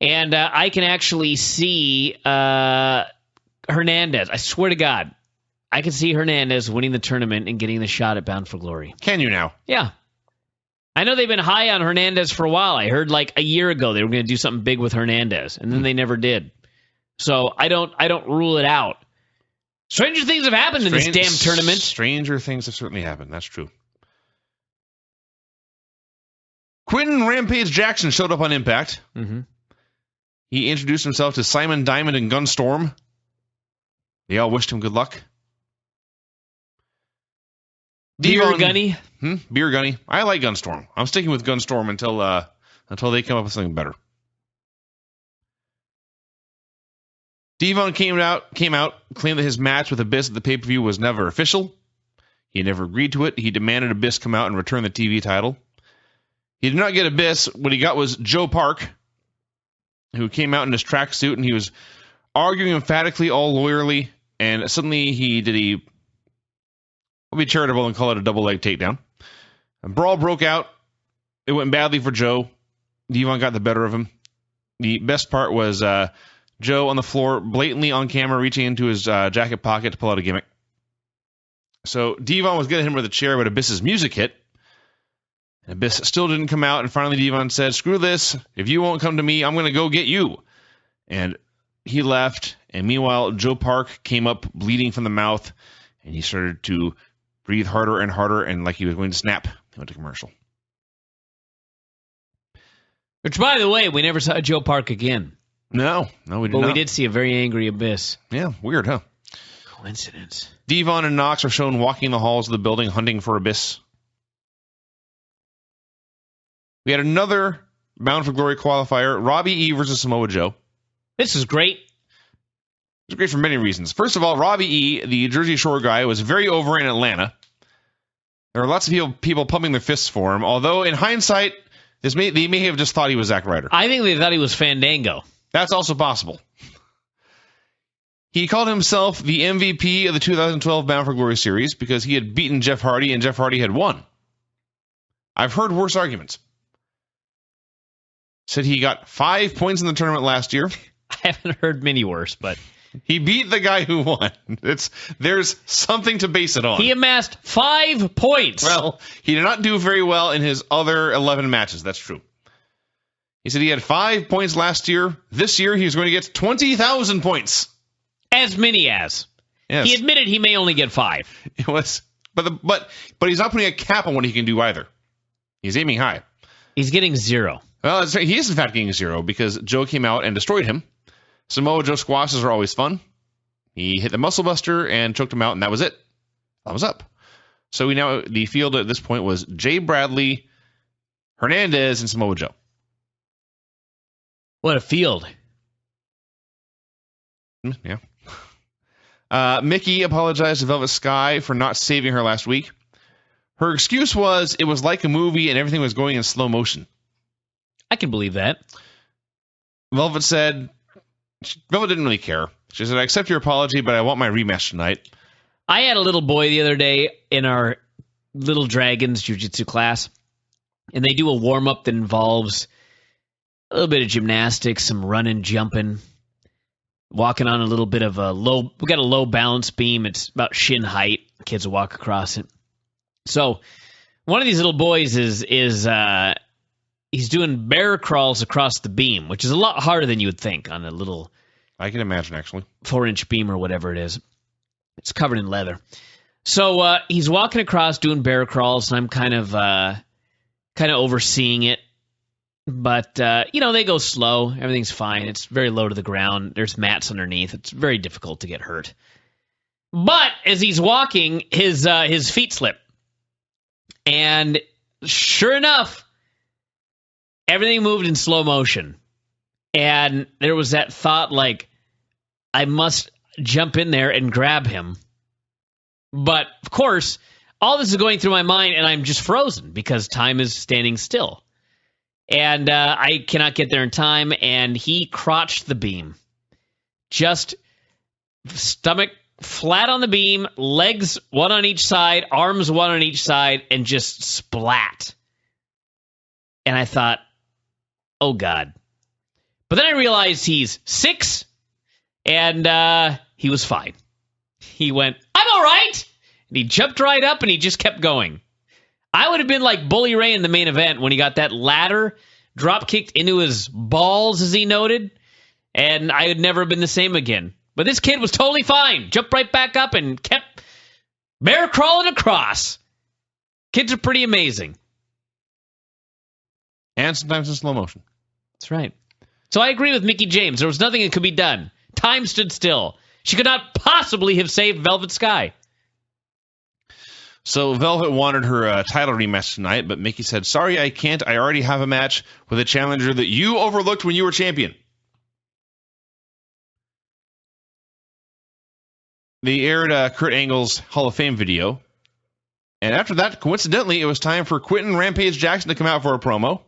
And I can actually see Hernandez. I swear to God, I can see Hernandez winning the tournament and getting the shot at Bound for Glory. Can you now? Yeah. I know they've been high on Hernandez for a while. I heard like a year ago they were going to do something big with Hernandez, and then they never did. So I don't rule it out. Stranger things have happened in this damn tournament. Stranger things have certainly happened. That's true. Quentin Rampage Jackson showed up on Impact. Mm-hmm. He introduced himself to Simon Diamond and Gunstorm. They all wished him good luck. Beer Gunny. Beer Gunny. I like Gunstorm. I'm sticking with Gunstorm until they come up with something better. Devon came out, claimed that his match with Abyss at the pay-per-view was never official. He never agreed to it. He demanded Abyss come out and return the TV title. He did not get Abyss. What he got was Joe Park, who came out in his tracksuit, and he was arguing emphatically, all lawyerly, and suddenly I'll be charitable and call it a double leg takedown. A brawl broke out. It went badly for Joe. Devon got the better of him. The best part was Joe on the floor, blatantly on camera, reaching into his jacket pocket to pull out a gimmick. So Devon was going to hit him with a chair, but Abyss's music hit. And Abyss still didn't come out, and finally Devon said, screw this. If you won't come to me, I'm going to go get you. And he left, and meanwhile, Joe Park came up bleeding from the mouth, and he started to breathe harder and harder, and like he was going to snap. He went to commercial. Which, by the way, we never saw Joe Park again. No, we did not. But we did see a very angry Abyss. Yeah, weird, huh? Coincidence. Devon and Knox are shown walking the halls of the building hunting for Abyss. We had another Bound for Glory qualifier, Robbie E versus Samoa Joe. This is great. It's great for many reasons. First of all, Robbie E, the Jersey Shore guy, was very over in Atlanta. There were lots of people pumping their fists for him, although in hindsight, they may have just thought he was Zack Ryder. I think they thought he was Fandango. That's also possible. He called himself the MVP of the 2012 Bound for Glory series because he had beaten Jeff Hardy and Jeff Hardy had won. I've heard worse arguments. Said he got 5 points in the tournament last year. I haven't heard many worse, but he beat the guy who won. There's something to base it on. He amassed 5 points. Well, he did not do very well in his other 11 matches. That's true. He said he had 5 points last year. This year, he was going to get 20,000 points. As many as. Yes. He admitted he may only get 5. It was, but he's not putting a cap on what he can do either. He's aiming high. He's getting 0. Well, he is in fact getting 0 because Joe came out and destroyed him. Samoa Joe squashes are always fun. He hit the muscle buster and choked him out, and that was it. Thumbs up. So the field at this point was Jay Bradley, Hernandez, and Samoa Joe. What a field. Yeah. Mickie apologized to Velvet Sky for not saving her last week. Her excuse was it was like a movie and everything was going in slow motion. I can believe that. Velvet didn't really care. She said, I accept your apology, but I want my rematch tonight. I had a little boy the other day in our Little Dragons jiu-jitsu class, and they do a warm-up that involves a little bit of gymnastics, some running, jumping, walking on a little bit of we got a low balance beam. It's about shin height. Kids will walk across it. So one of these little boys is he's doing bear crawls across the beam, which is a lot harder than you would think on a little... I can imagine, actually. 4-inch beam or whatever it is. It's covered in leather. So he's walking across doing bear crawls, and I'm kind of overseeing it. But, they go slow. Everything's fine. It's very low to the ground. There's mats underneath. It's very difficult to get hurt. But as he's walking, his feet slip. And sure enough, everything moved in slow motion. And there was that thought, like, I must jump in there and grab him. But, of course, all this is going through my mind, and I'm just frozen because time is standing still. And I cannot get there in time, and he crotched the beam. Just stomach flat on the beam, legs one on each side, arms one on each side, and just splat. And I thought, oh, God. But then I realized he's 6, and he was fine. He went, I'm all right! And he jumped right up, and he just kept going. I would have been like Bully Ray in the main event when he got that ladder drop-kicked into his balls, as he noted, and I would never have been the same again. But this kid was totally fine. Jumped right back up and kept bear crawling across. Kids are pretty amazing. And sometimes in slow motion. That's right. So I agree with Mickie James. There was nothing that could be done. Time stood still. She could not possibly have saved Velvet Sky. So Velvet wanted her title rematch tonight, but Mickie said, sorry, I can't. I already have a match with a challenger that you overlooked when you were champion. They aired Kurt Angle's Hall of Fame video. And after that, coincidentally, it was time for Quentin Rampage Jackson to come out for a promo.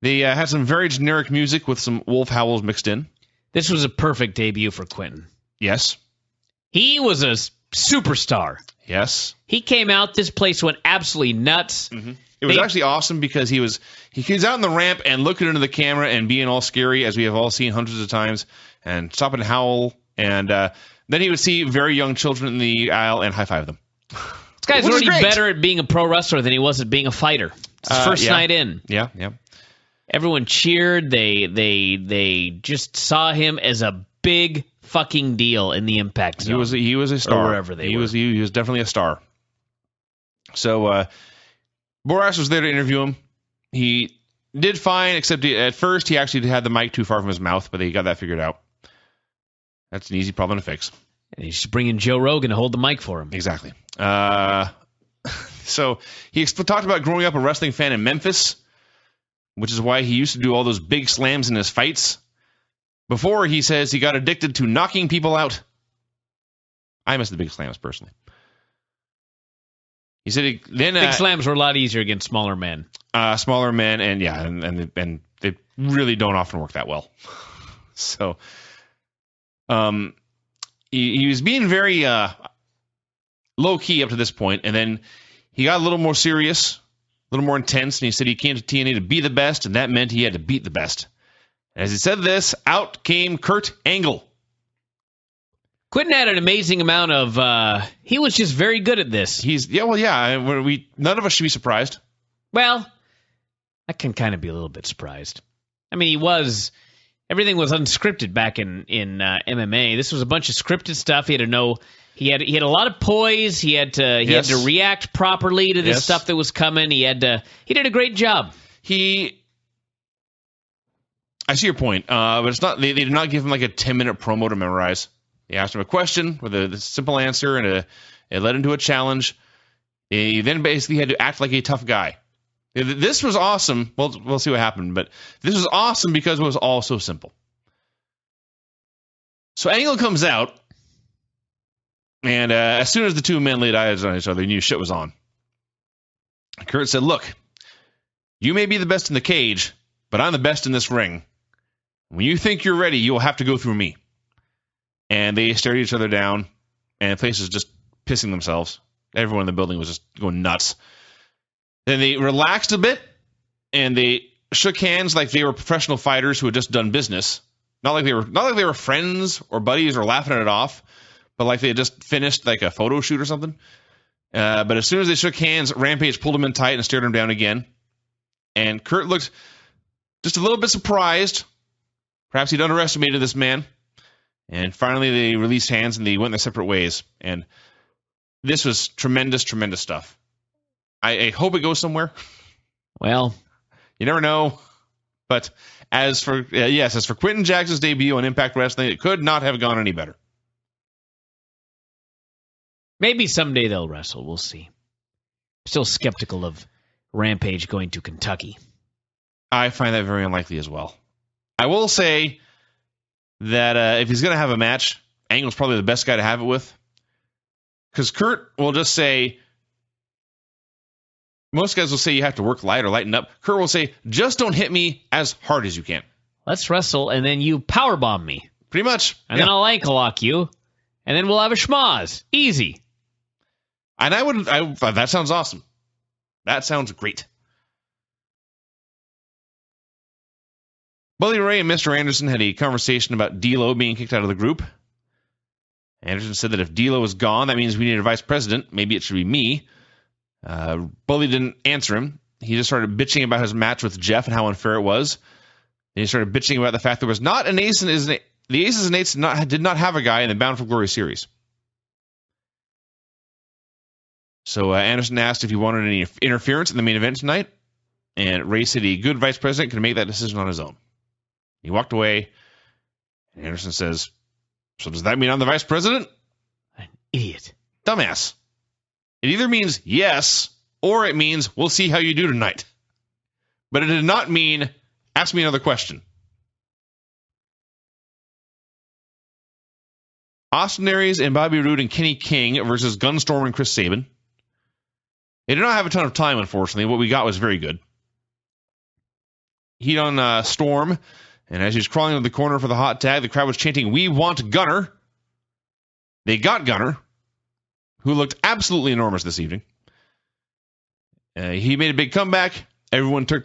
They had some very generic music with some wolf howls mixed in. This was a perfect debut for Quentin. Yes. He was a superstar. Yes. He came out, this place went absolutely nuts. Mm-hmm. It was actually awesome because he was out on the ramp and looking into the camera and being all scary, as we have all seen hundreds of times, and stop and howl. And then he would see very young children in the aisle and high-five them. This guy's already better at being a pro wrestler than he was at being a fighter. It's his first night in. Yeah. Everyone cheered. They just saw him as a big fucking deal in the Impact Zone. He was a star. Or wherever they were. He was definitely a star. So Boras was there to interview him. He did fine, except at first he actually had the mic too far from his mouth, but he got that figured out. That's an easy problem to fix. And he's just bringing Joe Rogan to hold the mic for him. Exactly. So he talked about growing up a wrestling fan in Memphis, which is why he used to do all those big slams in his fights. Before, he says he got addicted to knocking people out. I miss the big slams, personally. He said big slams were a lot easier against smaller men. Smaller men, and they really don't often work that well. So, he was being very low key up to this point, and then he got a little more serious, a little more intense, and he said he came to TNA to be the best, and that meant he had to beat the best. As he said this, out came Kurt Angle. Quentin had an amazing amount of. He was just very good at this. None of us should be surprised. Well, I can kind of be a little bit surprised. I mean, everything was unscripted back in MMA. This was a bunch of scripted stuff. He had to know. He had a lot of poise. He had to react properly to this stuff that was coming. He did a great job. I see your point, but it's not. They did not give him like a 10-minute promo to memorize. They asked him a question with a simple answer, and it led into a challenge. He then basically had to act like a tough guy. This was awesome. We'll see what happened, but this was awesome because it was all so simple. So Angle comes out, and as soon as the two men laid eyes on each other, they knew shit was on. Kurt said, "Look, you may be the best in the cage, but I'm the best in this ring. When you think you're ready, you'll have to go through me." And they stared each other down, and the place was just pissing themselves. Everyone in the building was just going nuts. Then they relaxed a bit, and they shook hands like they were professional fighters who had just done business. Not like they were friends or buddies or laughing it off, but like they had just finished like a photo shoot or something. But as soon as they shook hands, Rampage pulled him in tight and stared him down again. And Kurt looked just a little bit surprised. Perhaps he'd underestimated this man. And finally, they released hands and they went their separate ways. And this was tremendous, tremendous stuff. I hope it goes somewhere. Well, you never know. But as for Quentin Jackson's debut on Impact Wrestling, it could not have gone any better. Maybe someday they'll wrestle. We'll see. Still skeptical of Rampage going to Kentucky. I find that very unlikely as well. I will say that if he's going to have a match, Angle's probably the best guy to have it with. Because Kurt will just say, most guys will say you have to work light or lighten up. Kurt will say, just don't hit me as hard as you can. Let's wrestle, and then you powerbomb me. Pretty much. And then I'll ankle lock you, and then we'll have a schmoz. Easy. And that sounds awesome. That sounds great. Bully Ray and Mr. Anderson had a conversation about D'Lo being kicked out of the group. Anderson said that if D'Lo is gone, that means we need a vice president. Maybe it should be me. Bully didn't answer him. He just started bitching about his match with Jeff and how unfair it was. Then he started bitching about the fact there was not an ace in the Aces and Eights did not have a guy in the Bound for Glory series. So Anderson asked if he wanted any interference in the main event tonight, and Ray said a good vice president could make that decision on his own. He walked away, and Anderson says, "So does that mean I'm the vice president?" An idiot. Dumbass. It either means yes, or it means we'll see how you do tonight. But it did not mean ask me another question. Austin Aries and Bobby Roode and Kenny King versus Gunstorm and Chris Sabin. They did not have a ton of time, unfortunately. What we got was very good. Heat on Storm, and as he was crawling into the corner for the hot tag, the crowd was chanting, "We want Gunner." They got Gunner, who looked absolutely enormous this evening. He made a big comeback. Everyone took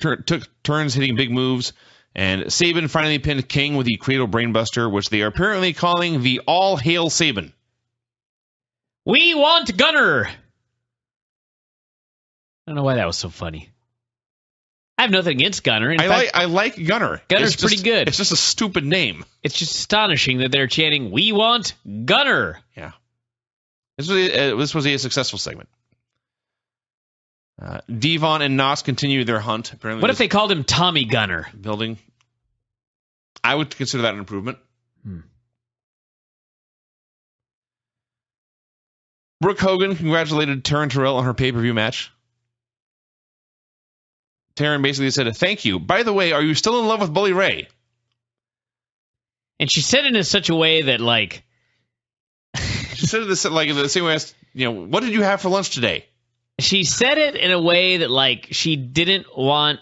turns hitting big moves, and Sabin finally pinned King with the Cradle Brainbuster, which they are apparently calling the All Hail Sabin. We want Gunner. I don't know why that was so funny. I have nothing against Gunner. I like Gunner. Gunner's pretty good. It's just a stupid name. It's just astonishing that they're chanting, "We want Gunner." Yeah. This was a successful segment. Devon and Knox continued their hunt. Apparently, what if they called him Tommy Gunner? Building. I would consider that an improvement. Brooke Hogan congratulated Taryn Terrell on her pay-per-view match. Taryn basically said, "Thank you. By the way, are you still in love with Bully Ray?" And she said it in such a way that, like... She said it like in the same way as, what did you have for lunch today? She said it in a way that, like, she didn't want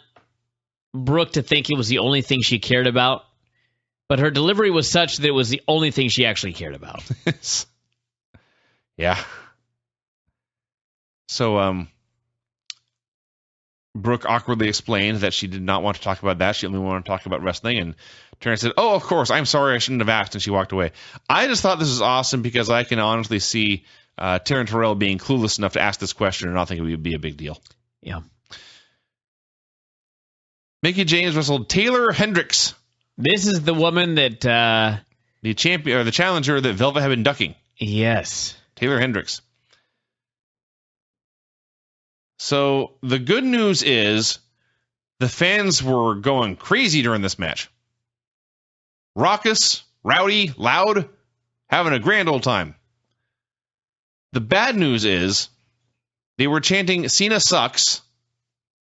Brooke to think it was the only thing she cared about. But her delivery was such that it was the only thing she actually cared about. Yeah. So, Brooke awkwardly explained that she did not want to talk about that. She only wanted to talk about wrestling. And Terrence said, "Oh, of course. I'm sorry. I shouldn't have asked." And she walked away. I just thought this was awesome because I can honestly see Taryn Terrell being clueless enough to ask this question and not think it would be a big deal. Yeah. Mickie James wrestled Taylor Hendricks. This is the woman that... the champion, or the challenger that Velvet had been ducking. Yes. Taylor Hendricks. So the good news is the fans were going crazy during this match. Raucous, rowdy, loud, having a grand old time. The bad news is they were chanting "Cena sucks,"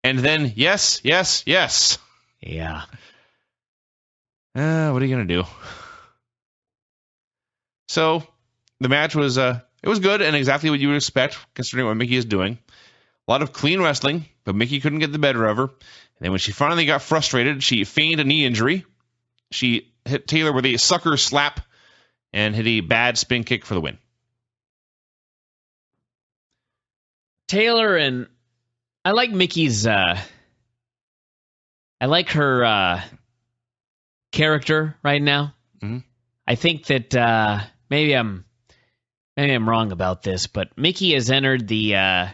and then "yes, yes, yes." Yeah. What are you going to do? So the match was it was good and exactly what you would expect considering what Mickie is doing. A lot of clean wrestling, but Mickie couldn't get the better of her. And then when she finally got frustrated, she feigned a knee injury. She hit Taylor with a sucker slap and hit a bad spin kick for the win. Taylor, and I like Mickey's I like her character right now. Mm-hmm. I think that maybe I'm wrong about this, but Mickie has entered the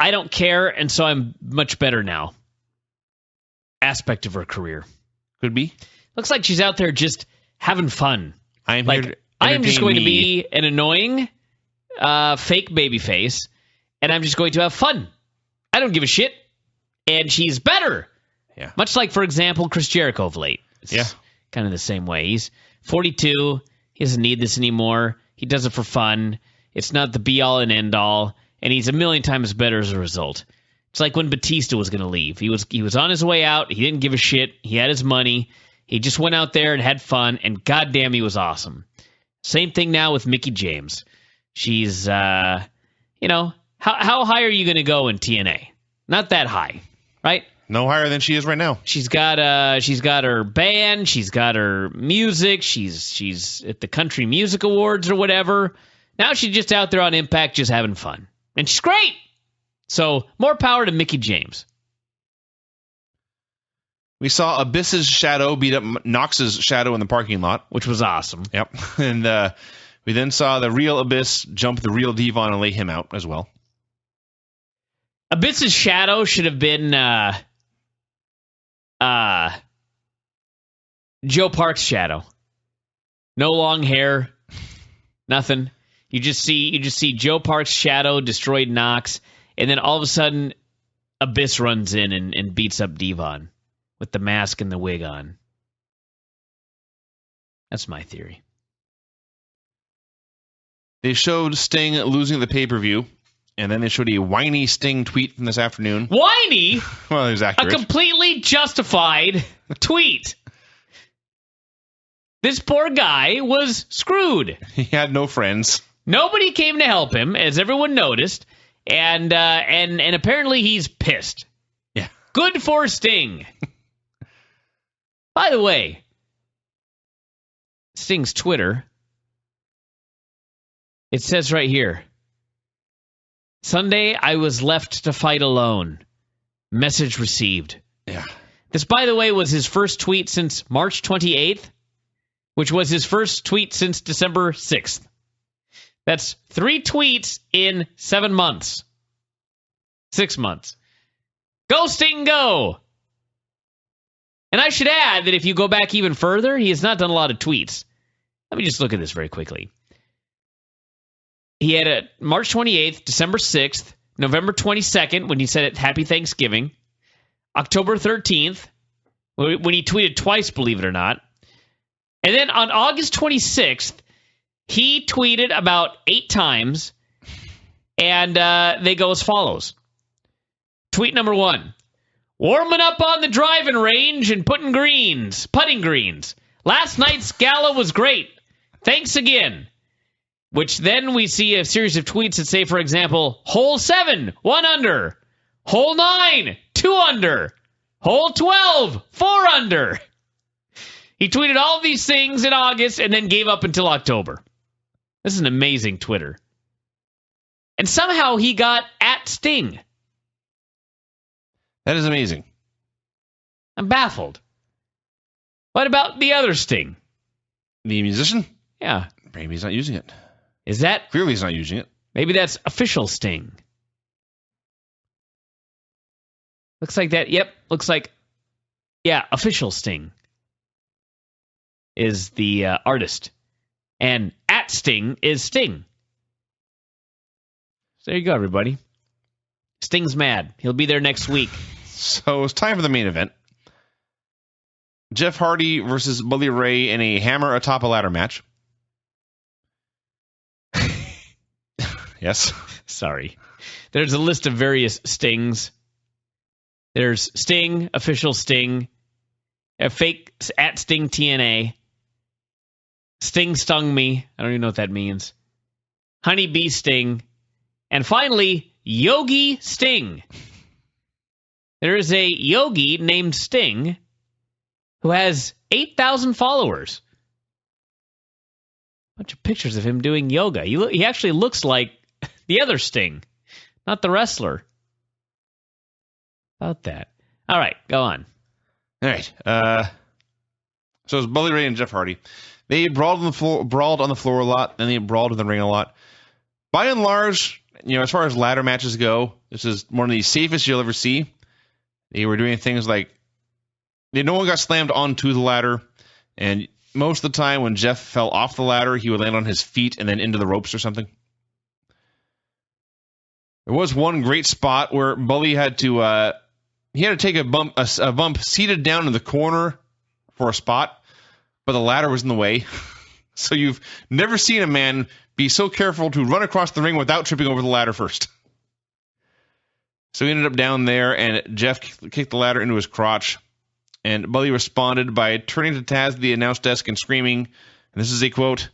I don't care, and so I'm much better now aspect of her career. Could be. Looks like she's out there just having fun. I am here to I am just going to me. be an annoying fake babyface, and I'm just going to have fun. I don't give a shit. And she's better. Yeah. Much like, for example, Chris Jericho of late. It's kind of the same way. He's 42. He doesn't need this anymore. He does it for fun. It's not the be-all and end-all. And he's a million times better as a result. It's like when Batista was going to leave. He was on his way out. He didn't give a shit. He had his money. He just went out there and had fun. And goddamn, he was awesome. Same thing now with Mickie James. She's, how high are you going to go in TNA? Not that high, right? No higher than she is right now. She's got her band, she's got her music, she's at the Country Music Awards or whatever. Now she's just out there on Impact just having fun. And she's great. So, more power to Mickie James. We saw Abyss's shadow beat up Knox's shadow in the parking lot, Which was awesome. Yep. And we then saw the real Abyss jump the real Devon and lay him out as well. Abyss's shadow should have been Joe Park's shadow. No long hair, nothing. You just see Joe Park's shadow destroyed Knox, and then all of a sudden Abyss runs in and beats up Devon with the mask and the wig on. That's my theory. They showed Sting losing the pay-per-view, and then they showed a whiny Sting tweet from this afternoon. Whiny? Well, it was accurate. A completely justified tweet. This poor guy was screwed. He had no friends. Nobody came to help him, as everyone noticed, and apparently he's pissed. Yeah. Good for Sting. By the way, Sting's Twitter, it says right here, Sunday, I was left to fight alone. Message received. Yeah. This, by the way, was his first tweet since March 28th, which was his first tweet since December 6th. That's 3 tweets in 7 months. 6 months. Go, Sting, go! And I should add that if you go back even further, he has not done a lot of tweets. Let me just look at this very quickly. He had a March 28th, December 6th, November 22nd, when he said it, Happy Thanksgiving, October 13th, when he tweeted twice, believe it or not. And then on August 26th, He tweeted about 8 times, and they go as follows. Tweet number 1. Warming up on the driving range and putting putting greens. Last night's gala was great. Thanks again. Which then we see a series of tweets that say, for example, hole 7, 1 under. Hole 9, 2 under. Hole 12, 4 under. He tweeted all these things in August and then gave up until October. This is an amazing Twitter. And somehow he got at Sting. That is amazing. I'm baffled. What about the other Sting? The musician? Yeah. Maybe he's not using it. Is that? Clearly he's not using it. Maybe that's official Sting. Looks like that. Yep. Looks like, yeah, official Sting is the artist. And at Sting is Sting. So there you go, everybody. Sting's mad. He'll be there next week. So it's time for the main event. Jeff Hardy versus Bully Ray in a hammer atop a ladder match. Yes. Sorry. There's a list of various Stings. There's Sting, official Sting, a fake at Sting TNA, Sting stung me. I don't even know what that means. Honey Bee Sting. And finally, Yogi Sting. There is a yogi named Sting who has 8,000 followers. Bunch of pictures of him doing yoga. He actually looks like the other Sting, not the wrestler. About that. All right, go on. All right. So it's Bully Ray and Jeff Hardy. They brawled on the floor a lot, and they brawled in the ring a lot. By and large, as far as ladder matches go, this is one of the safest you'll ever see. They were doing things like no one got slammed onto the ladder, and most of the time when Jeff fell off the ladder, he would land on his feet and then into the ropes or something. There was one great spot where Bully had to take a bump seated down in the corner for a spot, but the ladder was in the way. So you've never seen a man be so careful to run across the ring without tripping over the ladder first. So he ended up down there, and Jeff kicked the ladder into his crotch. And Bully responded by turning to Taz at the announce desk and screaming, and this is a quote,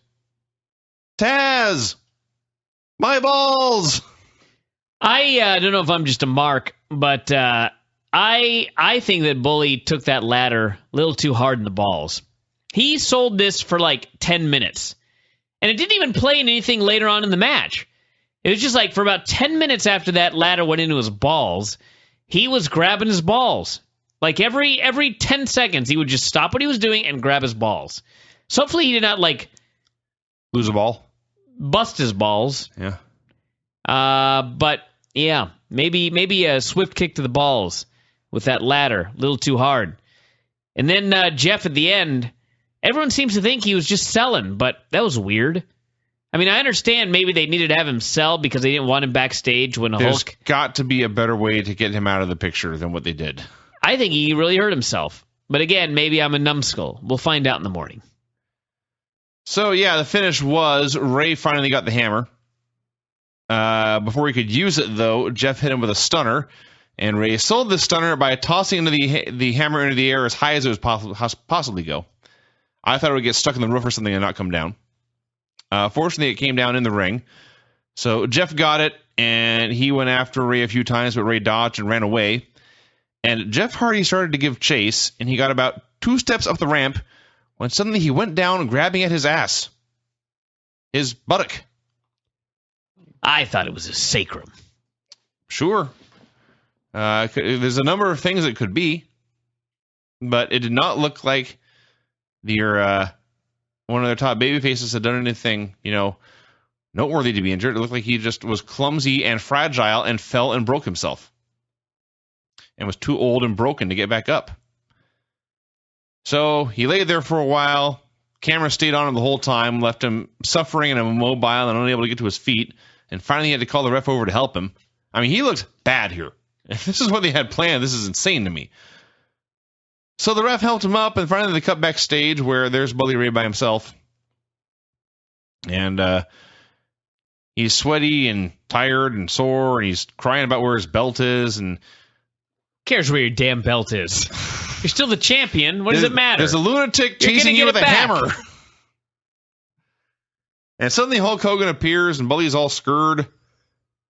"Taz, my balls!" I don't know if I'm just a mark, but I think that Bully took that ladder a little too hard in the balls. He sold this for like 10 minutes. And it didn't even play in anything later on in the match. It was just like for about 10 minutes after that ladder went into his balls, he was grabbing his balls. Like every 10 seconds, he would just stop what he was doing and grab his balls. So hopefully he did not lose a ball, bust his balls. Yeah. But yeah, maybe a swift kick to the balls with that ladder, a little too hard. And then Jeff at the end, everyone seems to think he was just selling, but that was weird. I mean, I understand maybe they needed to have him sell because they didn't want him backstage when There's got to be a better way to get him out of the picture than what they did. I think he really hurt himself. But again, maybe I'm a numbskull. We'll find out in the morning. So, yeah, the finish was Ray finally got the hammer. Before he could use it, though, Jeff hit him with a stunner, and Ray sold the stunner by tossing the hammer into the air as high as it was possibly go. I thought it would get stuck in the roof or something and not come down. Fortunately, it came down in the ring. So Jeff got it, and he went after Ray a few times, but Ray dodged and ran away. And Jeff Hardy started to give chase, and he got about 2 steps up the ramp when suddenly he went down grabbing at his ass. His buttock. I thought it was a sacrum. Sure. There's a number of things it could be, but it did not look like one of their top babyfaces had done anything, noteworthy to be injured. It looked like he just was clumsy and fragile and fell and broke himself and was too old and broken to get back up. So he lay there for a while. Camera stayed on him the whole time, left him suffering and immobile and unable to get to his feet. And finally, he had to call the ref over to help him. I mean, he looked bad here. If this is what they had planned, this is insane to me. So the ref helped him up, and finally they cut backstage where there's Bully Ray by himself. And he's sweaty and tired and sore, and he's crying about where his belt is. And cares where your damn belt is? You're still the champion. What does it matter? There's a lunatic chasing you with a hammer. And suddenly Hulk Hogan appears, and Bully's all scared.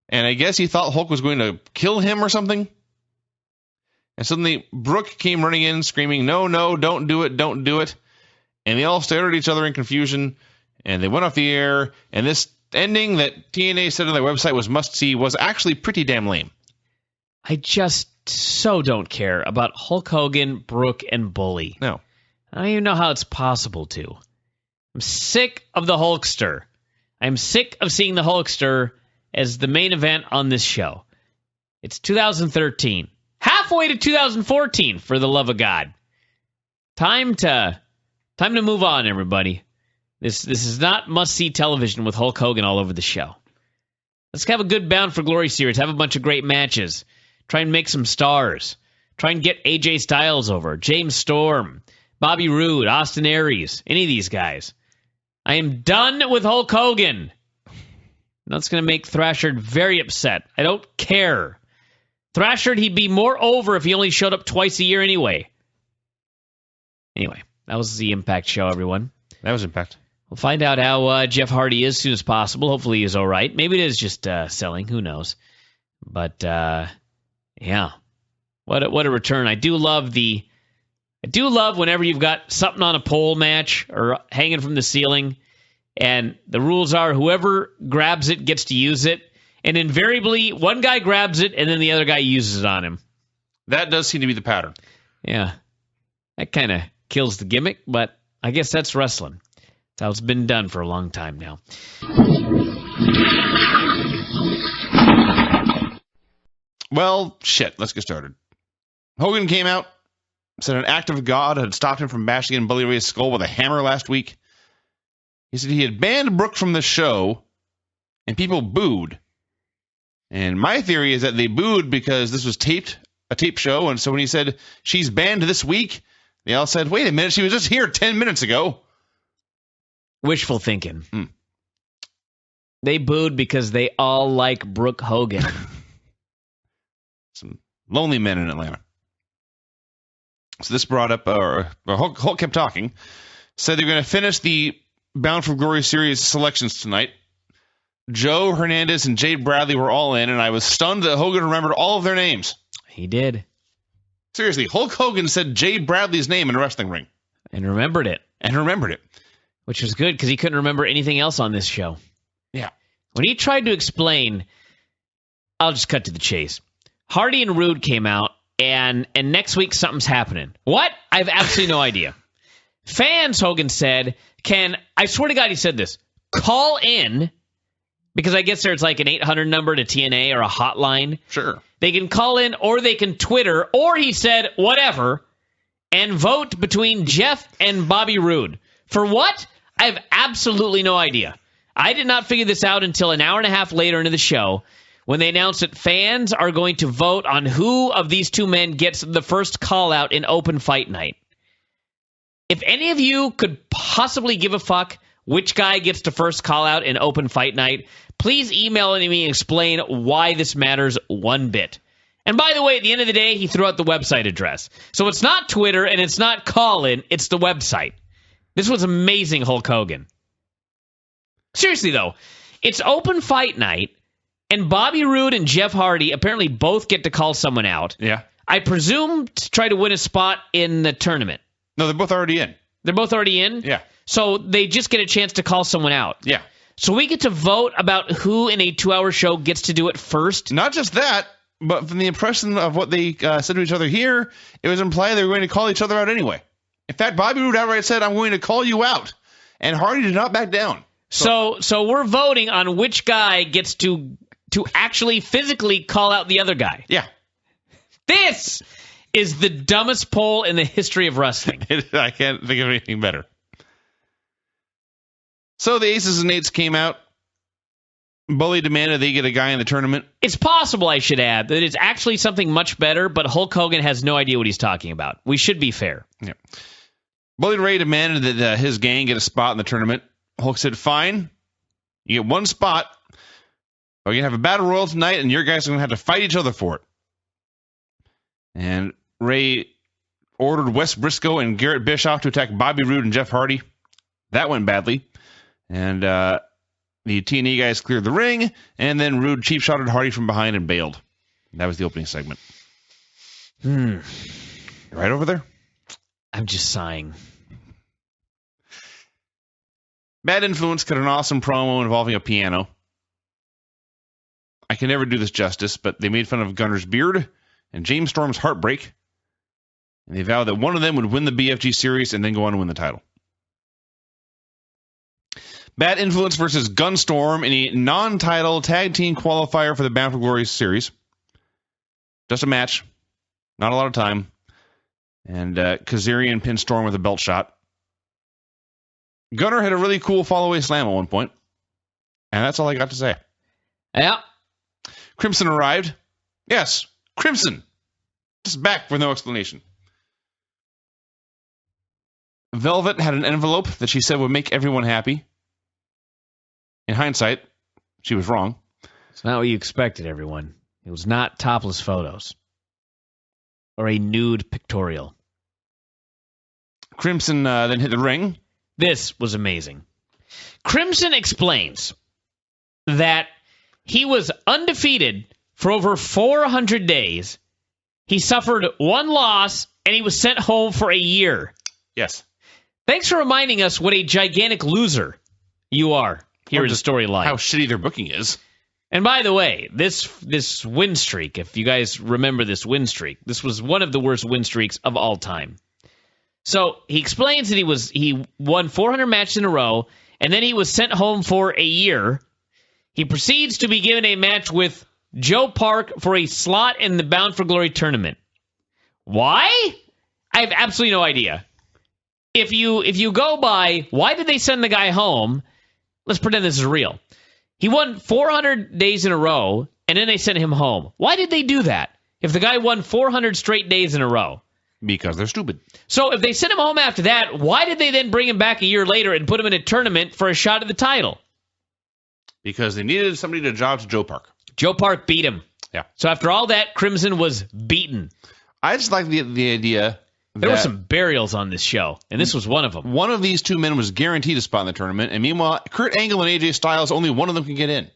And I guess he thought Hulk was going to kill him or something. And suddenly Brooke came running in, screaming, "No, no, don't do it, don't do it." And they all stared at each other in confusion, and they went off the air. And this ending that TNA said on their website was must-see was actually pretty damn lame. I just so don't care about Hulk Hogan, Brooke, and Bully. No. I don't even know how it's possible to. I'm sick of the Hulkster. I'm sick of seeing the Hulkster as the main event on this show. It's 2013. Halfway to 2014, for the love of God. Time to move on, everybody. This is not must-see television with Hulk Hogan all over the show. Let's have a good Bound for Glory series. Have a bunch of great matches. Try and make some stars. Try and get AJ Styles over. James Storm. Bobby Roode. Austin Aries. Any of these guys. I am done with Hulk Hogan. That's going to make Thrashard very upset. I don't care. Thrashard, he'd be more over if he only showed up twice a year anyway. Anyway, that was the Impact show, everyone. That was Impact. We'll find out how Jeff Hardy is as soon as possible. Hopefully he's all right. Maybe it is just selling. Who knows? But, yeah. What a return. I do love whenever you've got something on a pole match or hanging from the ceiling, and the rules are whoever grabs it gets to use it, and invariably one guy grabs it and then the other guy uses it on him. That does seem to be the pattern. Yeah. That kind of kills the gimmick, but I guess that's wrestling. That's how it's been done for a long time now. Well, shit. Let's get started. Hogan came out, said an act of God had stopped him from bashing in Bully Ray's skull with a hammer last week. He said he had banned Brooke from the show, and people booed. And my theory is that they booed because this was a tape show, and so when he said, "She's banned this week," they all said, "Wait a minute, she was just here 10 minutes ago." Wishful thinking. They booed because they all like Brooke Hogan. Some lonely men in Atlanta. So this brought up, Hulk kept talking, said they're going to finish the Bound for Glory series selections tonight. Joe, Hernandez, and Jay Bradley were all in, and I was stunned that Hogan remembered all of their names. He did. Seriously, Hulk Hogan said Jay Bradley's name in a wrestling ring. And remembered it. Which was good, because he couldn't remember anything else on this show. Yeah. When he tried to explain, I'll just cut to the chase. Hardy and Roode came out, and next week something's happening. What? I have absolutely no idea. Fans, Hogan said, I swear to God he said this, call in, because I guess there's like an 800 number to TNA or a hotline. Sure. They can call in, or they can Twitter, or he said, whatever, and vote between Jeff and Bobby Roode. For what? I have absolutely no idea. I did not figure this out until an hour and a half later into the show, when they announced that fans are going to vote on who of these two men gets the first call-out in open fight night. If any of you could possibly give a fuck which guy gets the first call-out in open fight night, please email me and explain why this matters one bit. And by the way, at the end of the day, he threw out the website address. So it's not Twitter and it's not call-in, it's the website. This was amazing, Hulk Hogan. Seriously, though, it's open fight night, and Bobby Roode and Jeff Hardy apparently both get to call someone out. Yeah. I presume to try to win a spot in the tournament. No, they're both already in. They're both already in? Yeah. So they just get a chance to call someone out. Yeah. So we get to vote about who in a 2-hour show gets to do it first? Not just that, but from the impression of what they said to each other here, it was implied they were going to call each other out anyway. In fact, Bobby Roode outright said, "I'm going to call you out." And Hardy did not back down. So we're voting on which guy gets to actually physically call out the other guy. Yeah. This is the dumbest poll in the history of wrestling. I can't think of anything better. So the Aces and Eights came out. Bully demanded they get a guy in the tournament. It's possible, I should add, that it's actually something much better, but Hulk Hogan has no idea what he's talking about. We should be fair. Yeah. Bully Ray demanded that his gang get a spot in the tournament. Hulk said, "Fine, You get one spot. We're going to have a battle royal tonight, and your guys are going to have to fight each other for it. And Ray ordered Wes Brisco and Garrett Bischoff to attack Bobby Roode and Jeff Hardy. That went badly. And the TNA guys cleared the ring, and then Roode cheap-shotted Hardy from behind and bailed. That was the opening segment. Right over there? I'm just sighing. Bad Influence cut an awesome promo involving a piano. I can never do this justice, but they made fun of Gunner's beard and James Storm's heartbreak. And they vowed that one of them would win the BFG series and then go on to win the title. Bad Influence versus Gunstorm in a non-title tag team qualifier for the Bound for Glory series. Just a match. Not a lot of time. And Kazarian pinned Storm with a belt shot. Gunner had a really cool fall-away slam at one point. And that's all I got to say. Yeah. Crimson arrived. Yes, Crimson. Just back with no explanation. Velvet had an envelope that she said would make everyone happy. In hindsight, she was wrong. It's not what you expected, everyone. It was not topless photos. Or a nude pictorial. Crimson then hit the ring. This was amazing. Crimson explains that he was undefeated for over 400 days. He suffered one loss, and he was sent home for a year. Yes. Thanks for reminding us what a gigantic loser you are here in the storyline. How shitty their booking is. And by the way, this win streak, if you guys remember this win streak, this was one of the worst win streaks of all time. So he explains that he won 400 matches in a row, and then he was sent home for a year. He proceeds to be given a match with Joe Park for a slot in the Bound for Glory tournament. Why? I have absolutely no idea. If you go by, why did they send the guy home? Let's pretend this is real. He won 400 days in a row, and then they sent him home. Why did they do that? If the guy won 400 straight days in a row? Because they're stupid. So if they sent him home after that, why did they then bring him back a year later and put him in a tournament for a shot at the title? Because they needed somebody to job to Joe Park. Joe Park beat him. Yeah. So after all that, Crimson was beaten. I just like the idea that there were some burials on this show, and this was one of them. One of these two men was guaranteed a spot in the tournament, and meanwhile, Kurt Angle and AJ Styles, only one of them can get in.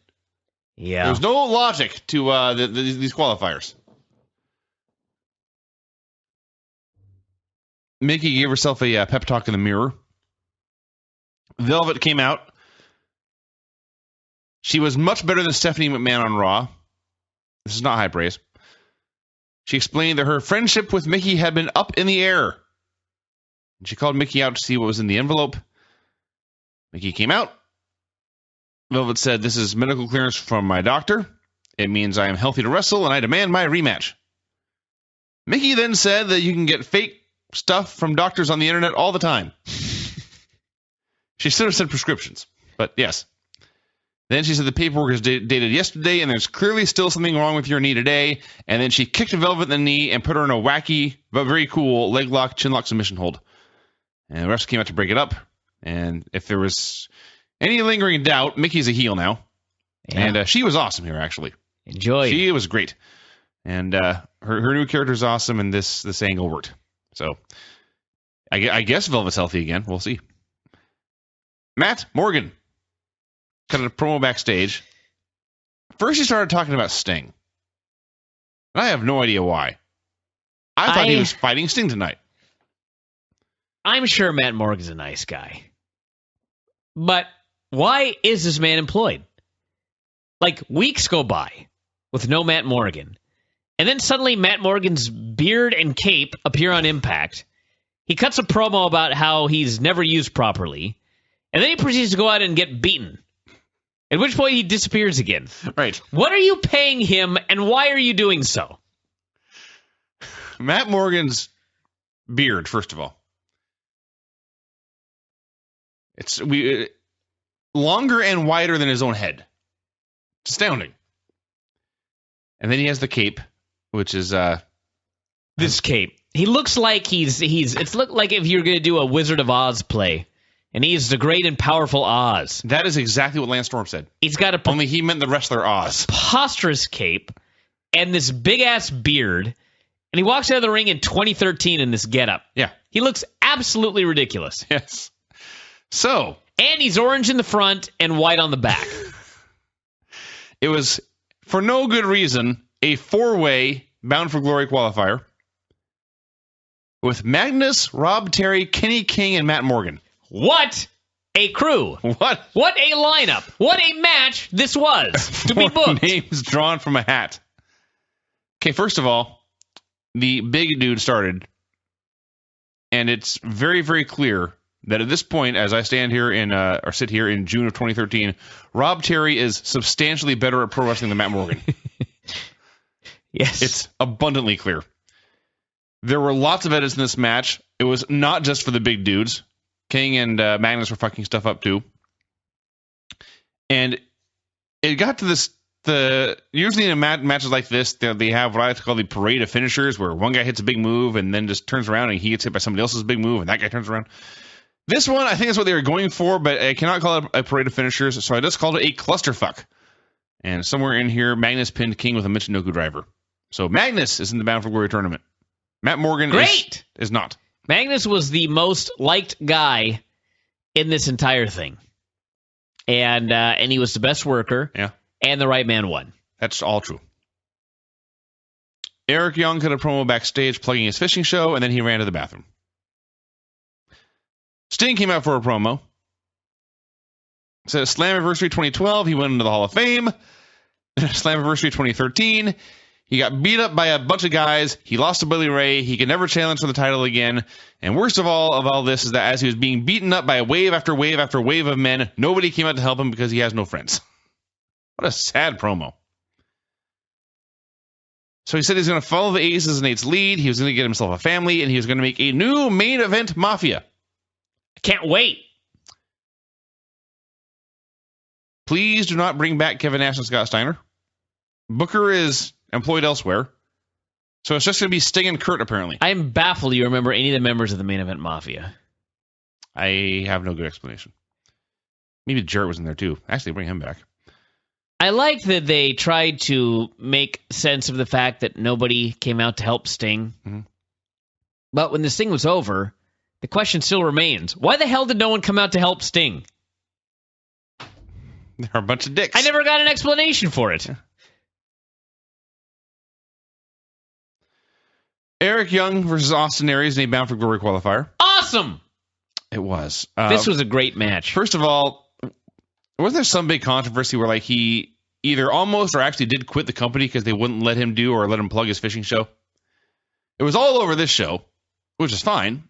Yeah. There's no logic to these qualifiers. Mickie gave herself a pep talk in the mirror. Velvet came out. She was much better than Stephanie McMahon on Raw. This is not high praise. She explained that her friendship with Mickie had been up in the air. She called Mickie out to see what was in the envelope. Mickie came out. Velvet said, "This is medical clearance from my doctor. It means I am healthy to wrestle, and I demand my rematch." Mickie then said that you can get fake stuff from doctors on the internet all the time. She should have said prescriptions, but yes. Then she said the paperwork is dated yesterday, and there's clearly still something wrong with your knee today. And then she kicked Velvet in the knee and put her in a wacky but very cool leg lock, chin lock submission hold. And the refs came out to break it up. And if there was any lingering doubt, Mickey's a heel now. Yeah. And she was awesome here, actually. Enjoyed. She was great. And her new character is awesome, and this angle worked. So I guess Velvet's healthy again. We'll see. Matt Morgan cut a promo backstage. First, he started talking about Sting. And I have no idea why. I thought he was fighting Sting tonight. I'm sure Matt Morgan's a nice guy. But why is this man employed? Like, weeks go by with no Matt Morgan. And then suddenly Matt Morgan's beard and cape appear on Impact. He cuts a promo about how he's never used properly. And then he proceeds to go out and get beaten. At which point he disappears again. Right. What are you paying him, and why are you doing so? Matt Morgan's beard, first of all. It's longer and wider than his own head. It's astounding. And then he has the cape, which is this cape. He looks like it's looked like if you're going to do a Wizard of Oz play. And he is the great and powerful Oz. That is exactly what Lance Storm said. He's got a Only he meant the wrestler Oz. preposterous cape and this big-ass beard. And he walks out of the ring in 2013 in this getup. Yeah. He looks absolutely ridiculous. Yes. So. And he's orange in the front and white on the back. It was, for no good reason, a 4-way Bound for Glory qualifier with Magnus, Rob Terry, Kenny King, and Matt Morgan. What a crew. What a lineup. What a match this was to be booked. Names drawn from a hat. Okay, first of all, the big dude started, and it's very, very clear that at this point, as I stand here or sit here in June of 2013, Rob Terry is substantially better at pro wrestling than Matt Morgan. Yes. It's abundantly clear. There were lots of edits in this match. It was not just for the big dudes. King and Magnus were fucking stuff up too. And it got to this, usually in matches like this, they have what I like to call the parade of finishers, where one guy hits a big move and then just turns around and he gets hit by somebody else's big move and that guy turns around. This one, I think that's what they were going for, but I cannot call it a parade of finishers, so I just called it a clusterfuck. And somewhere in here, Magnus pinned King with a Michinoku driver. So Magnus is in the Bound for Glory tournament. Matt Morgan is not. Magnus was the most liked guy in this entire thing. And he was the best worker. Yeah. And the right man won. That's all true. Eric Young cut a promo backstage plugging his fishing show, and then he ran to the bathroom. Sting came out for a promo. Said Slam Anniversary 2012, he went into the Hall of Fame. Slam Anniversary 2013, he got beat up by a bunch of guys. He lost to Billy Ray. He could never challenge for the title again. And worst of all this is that as he was being beaten up by wave after wave after wave of men, nobody came out to help him because he has no friends. What a sad promo. So he said he's going to follow the Aces and Eights lead. He was going to get himself a family, and he was going to make a new Main Event Mafia. I can't wait. Please do not bring back Kevin Nash and Scott Steiner. Booker is employed elsewhere. So it's just going to be Sting and Kurt, apparently. I am baffled you remember any of the members of the Main Event Mafia. I have no good explanation. Maybe Jarrett was in there, too. Actually, bring him back. I like that they tried to make sense of the fact that nobody came out to help Sting. Mm-hmm. But when this thing was over, the question still remains. Why the hell did no one come out to help Sting? They're a bunch of dicks. I never got an explanation for it. Yeah. Eric Young versus Austin Aries in a Bound for Glory qualifier. Awesome! It was. This was a great match. First of all, wasn't there some big controversy where like he either almost or actually did quit the company because they wouldn't let him do or let him plug his fishing show? It was all over this show, which is fine.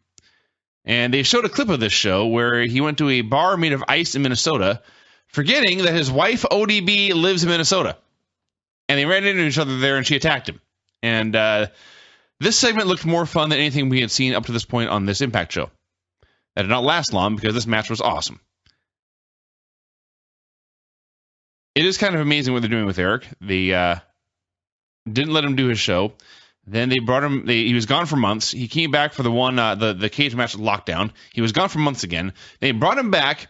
And they showed a clip of this show where he went to a bar made of ice in Minnesota, forgetting that his wife, ODB, lives in Minnesota. And they ran into each other there, and she attacked him. And this segment looked more fun than anything we had seen up to this point on this Impact show. That did not last long because this match was awesome. It is kind of amazing what they're doing with Eric. They didn't let him do his show. Then they brought him. He was gone for months. He came back for the one, the cage match with Lockdown. He was gone for months again. They brought him back,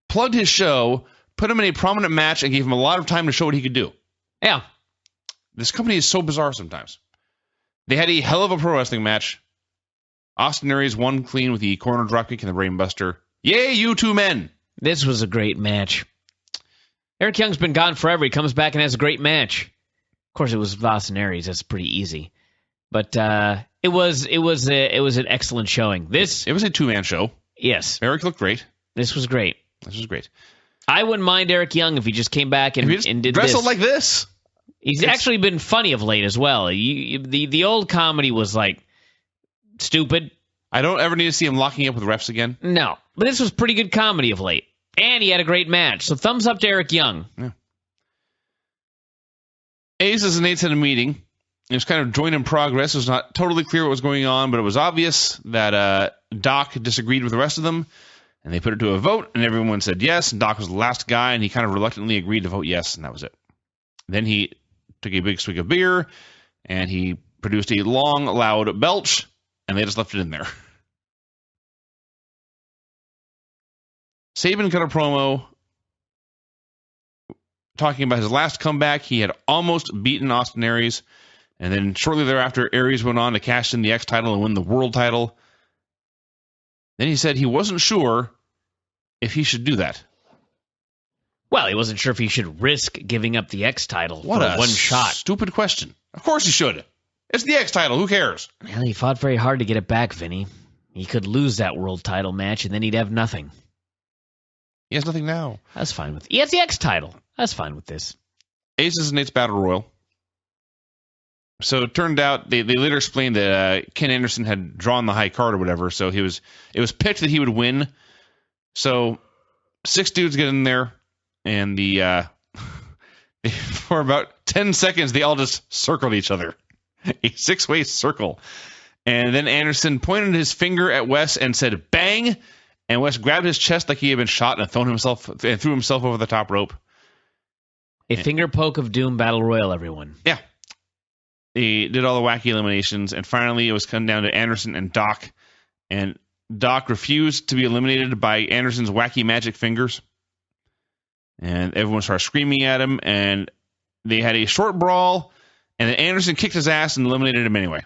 plugged his show, put him in a prominent match, and gave him a lot of time to show what he could do. Yeah. This company is so bizarre sometimes. They had a hell of a pro wrestling match. Austin Aries won clean with the corner dropkick and the brainbuster. Yay, you two men! This was a great match. Eric Young's been gone forever. He comes back and has a great match. Of course, it was Austin Aries. That's pretty easy. But it was an excellent showing. It was a two-man show. Yes. Eric looked great. This was great. I wouldn't mind Eric Young if he just came back and did wrestled this. Like this. He's actually been funny of late as well. The old comedy was like stupid. I don't ever need to see him locking up with refs again. No, but this was pretty good comedy of late. And he had a great match. So thumbs up to Eric Young. Yeah. Aces and Eights had a meeting. It was kind of joint in progress. It was not totally clear what was going on, but it was obvious that Doc disagreed with the rest of them. And they put it to a vote, and everyone said yes. And Doc was the last guy, and he kind of reluctantly agreed to vote yes, and that was it. Then he took a big swig of beer, and he produced a long, loud belch, and they just left it in there. Sabin cut a promo talking about his last comeback. He had almost beaten Austin Aries, and then shortly thereafter, Aries went on to cash in the X title and win the world title. Then he said he wasn't sure if he should do that. Well, he wasn't sure if he should risk giving up the X title What for a one shot. Stupid question. Of course he should. It's the X title. Who cares? Well, he fought very hard to get it back, Vinny. He could lose that world title match, and then he'd have nothing. He has nothing now. That's fine with. He has the X title. That's fine with this. Aces and Nate's Battle Royal. So it turned out they later explained that Ken Anderson had drawn the high card or whatever. So it was pitched that he would win. So 6 dudes get in there, and for about 10 seconds they all just circled each other, a 6-way circle. And then Anderson pointed his finger at Wes and said, "Bang!" And Wes grabbed his chest like he had been shot and threw himself over the top rope. A finger poke of doom battle royal, everyone. Yeah. They did all the wacky eliminations, and finally it was come down to Anderson and Doc. And Doc refused to be eliminated by Anderson's wacky magic fingers. And everyone started screaming at him, and they had a short brawl, and then Anderson kicked his ass and eliminated him anyway.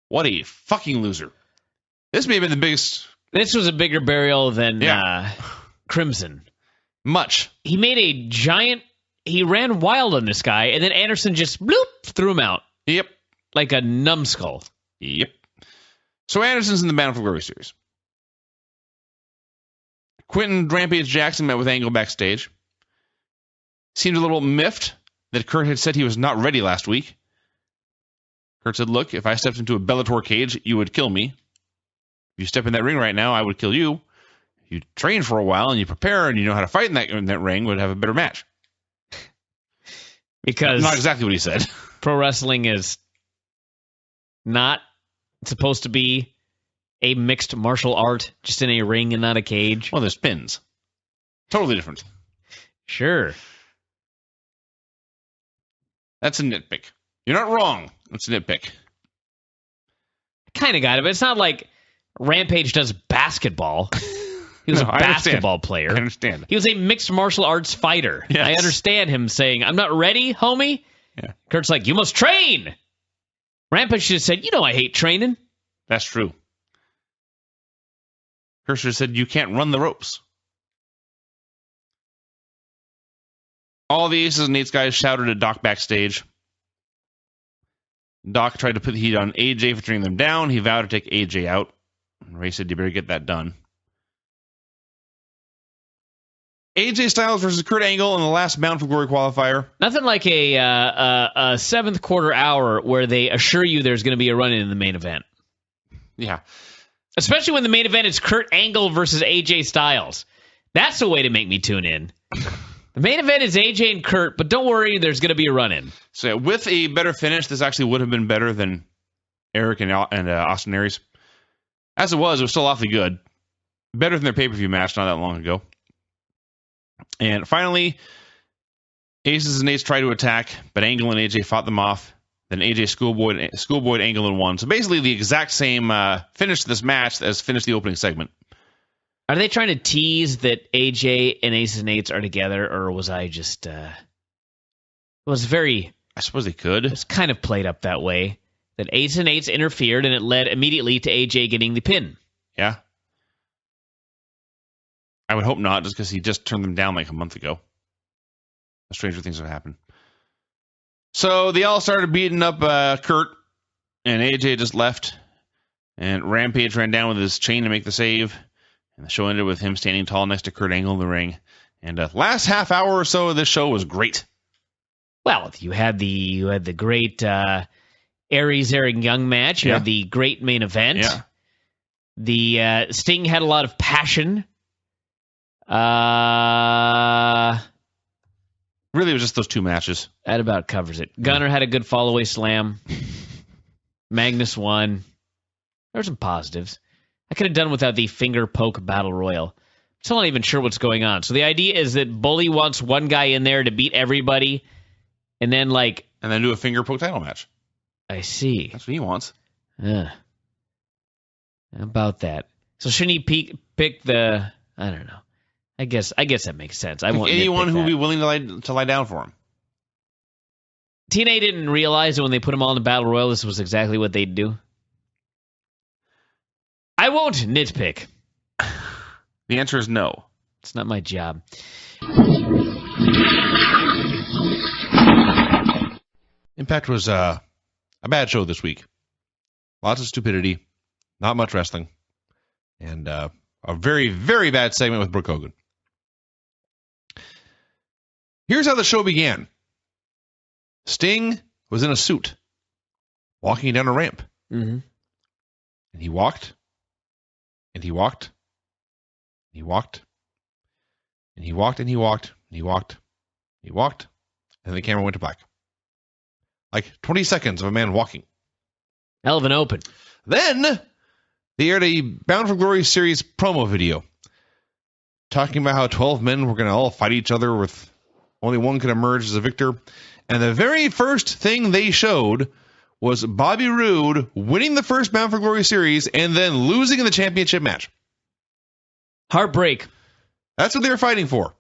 What a fucking loser. This may have been the biggest... This was a bigger burial than Crimson. Much. He made a giant... He ran wild on this guy, and then Anderson just bloop threw him out. Yep. Like a numbskull. Yep. So Anderson's in the Bound for Glory series. Quentin Rampage Jackson met with Angle backstage. Seemed a little miffed that Kurt had said he was not ready last week. Kurt said, "Look, if I stepped into a Bellator cage, you would kill me. If you step in that ring right now, I would kill you. If you train for a while and you prepare and you know how to fight in that ring, would have a better match." Because not exactly what he said. Pro wrestling is not supposed to be a mixed martial art, just in a ring and not a cage. Well, there's pins. Totally different. Sure. That's a nitpick. You're not wrong. That's a nitpick. Kind of got it, but it's not like Rampage does basketball. He was a basketball player. I understand. He was a mixed martial arts fighter. Yes. I understand him saying, "I'm not ready, homie." Yeah. Kurt's like, "You must train." Rampage should have said, "You know I hate training." That's true. Kurt should have said, "You can't run the ropes." All the Aces and Nate's guys shouted at Doc backstage. Doc tried to put the heat on AJ for turning them down. He vowed to take AJ out. Ray said, "You better get that done." AJ Styles versus Kurt Angle in the last Bound for Glory qualifier. Nothing like a seventh quarter hour where they assure you there's going to be a run-in in the main event. Yeah. Especially when the main event is Kurt Angle versus AJ Styles. That's the way to make me tune in. The main event is AJ and Kurt, but don't worry, there's going to be a run-in. So with a better finish, this actually would have been better than Eric and Austin Aries. As it was still awfully good. Better than their pay-per-view match not that long ago. And finally, Aces and Nates tried to attack, but Angle and AJ fought them off. Then AJ schoolboyed Angle and won. So basically the exact same finish to this match as finished the opening segment. Are they trying to tease that AJ and Aces and Nates are together, or was I just... it was very... I suppose they could. It's kind of played up that way. That Aces and Nates interfered, and it led immediately to AJ getting the pin. Yeah. I would hope not, just because he just turned them down like a month ago. Stranger things have happened. So they all started beating up Kurt, and AJ just left. And Rampage ran down with his chain to make the save. And the show ended with him standing tall next to Kurt Angle in the ring. And the last half hour or so of this show was great. Well, you had the great Aries Eric Young match. You had the great main event. Yeah. The Sting had a lot of passion. Really, it was just those two matches. That about covers it. Gunner had a good fall-away slam. Magnus won. There were some positives. I could have done without the finger poke battle royal. I'm still not even sure what's going on. So the idea is that Bully wants one guy in there to beat everybody, and then do a finger poke title match. I see. That's what he wants. How about that? So shouldn't he pick the... I don't know. I guess that makes sense. I won't anyone nitpick who would that. be willing to lie down for him. TNA didn't realize that when they put them all in the Battle Royal, this was exactly what they'd do. I won't nitpick. The answer is no. It's not my job. Impact was a bad show this week. Lots of stupidity, not much wrestling, and a very, very bad segment with Brooke Hogan. Here's how the show began. Sting was in a suit, walking down a ramp. Mm-hmm. And he walked, and he walked, and he walked, and he walked, and he walked, and he walked, and he walked, and the camera went to black. Like 20 seconds of a man walking. Hell of an open. Then they aired a Bound for Glory series promo video talking about how 12 men were going to all fight each other with only one could emerge as a victor. And the very first thing they showed was Bobby Roode winning the first Bound for Glory series and then losing in the championship match. Heartbreak. That's what they were fighting for.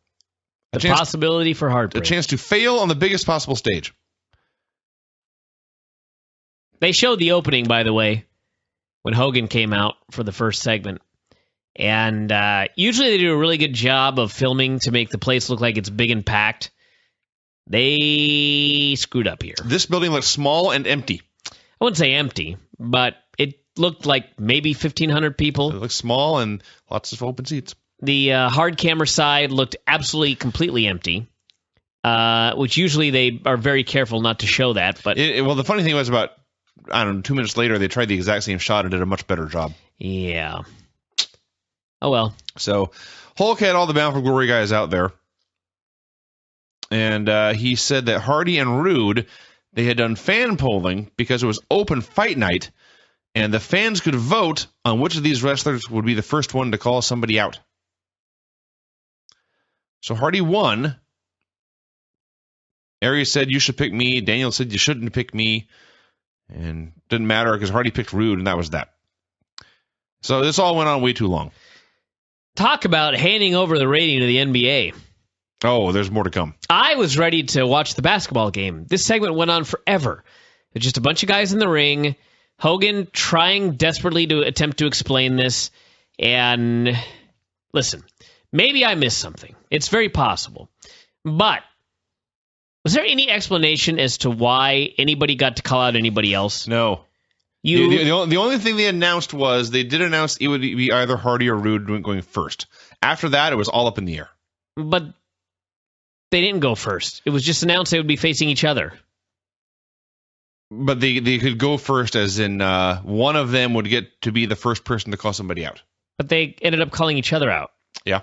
The possibility for heartbreak. A chance to fail on the biggest possible stage. They showed the opening, by the way, when Hogan came out for the first segment. And usually they do a really good job of filming to make the place look like it's big and packed. They screwed up here. This building looks small and empty. I wouldn't say empty, but it looked like maybe 1,500 people. It looks small and lots of open seats. The hard camera side looked absolutely, completely empty, which usually they are very careful not to show that. But well, the funny thing was about, 2 minutes later, they tried the exact same shot and did a much better job. Yeah. Oh, well. So Hulk had all the Bound for Glory guys out there. And he said that Hardy and Roode, they had done fan polling because it was open fight night, and the fans could vote on which of these wrestlers would be the first one to call somebody out. So Hardy won. Aries said, you should pick me. Daniel said, you shouldn't pick me. And didn't matter because Hardy picked Roode, and that was that. So this all went on way too long. Talk about handing over the rating to the NBA. Oh, there's more to come. I was ready to watch the basketball game. This segment went on forever. There's just a bunch of guys in the ring. Hogan trying desperately to attempt to explain this. And listen, maybe I missed something. It's very possible. But was there any explanation as to why anybody got to call out anybody else? No. The only thing they announced was they did announce it would be either Hardy or Roode going first. After that, it was all up in the air. But they didn't go first. It was just announced they would be facing each other. But they could go first, as in one of them would get to be the first person to call somebody out. But they ended up calling each other out. Yeah.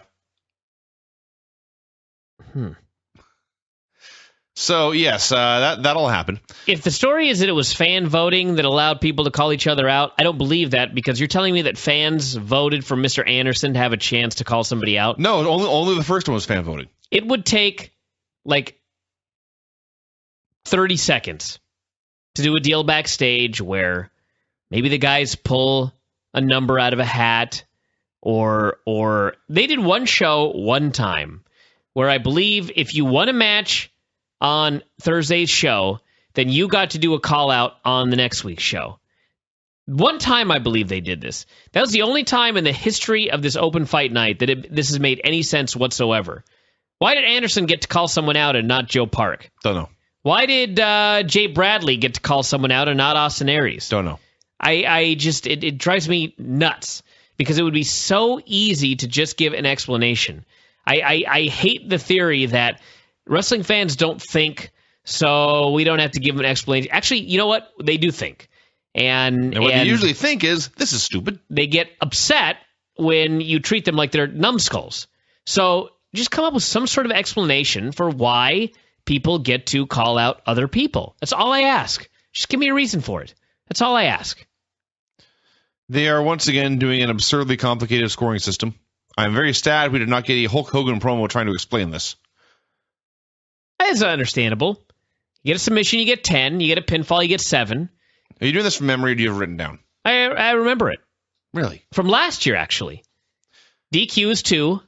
So, yes, that'll happen. If the story is that it was fan voting that allowed people to call each other out, I don't believe that, because you're telling me that fans voted for Mr. Anderson to have a chance to call somebody out? No, only the first one was fan voting. It would take, 30 seconds to do a deal backstage where maybe the guys pull a number out of a hat, or they did one show one time where I believe if you won a match on Thursday's show, then you got to do a call out on the next week's show. One time, I believe they did this. That was the only time in the history of this open fight night that this has made any sense whatsoever. Why did Anderson get to call someone out and not Joe Park? Don't know. Why did Jay Bradley get to call someone out and not Austin Aries? Don't know. It drives me nuts because it would be so easy to just give an explanation. I hate the theory that wrestling fans don't think, so we don't have to give them an explanation. Actually, you know what? They do think. And what they usually think is, this is stupid. They get upset when you treat them like they're numbskulls. So just come up with some sort of explanation for why people get to call out other people. That's all I ask. Just give me a reason for it. That's all I ask. They are once again doing an absurdly complicated scoring system. I'm very sad we did not get a Hulk Hogan promo trying to explain this. That's understandable. You get a submission, you get 10. You get a pinfall, you get 7. Are you doing this from memory, or do you have it written down? I remember it. Really? From last year, actually. DQ is 2.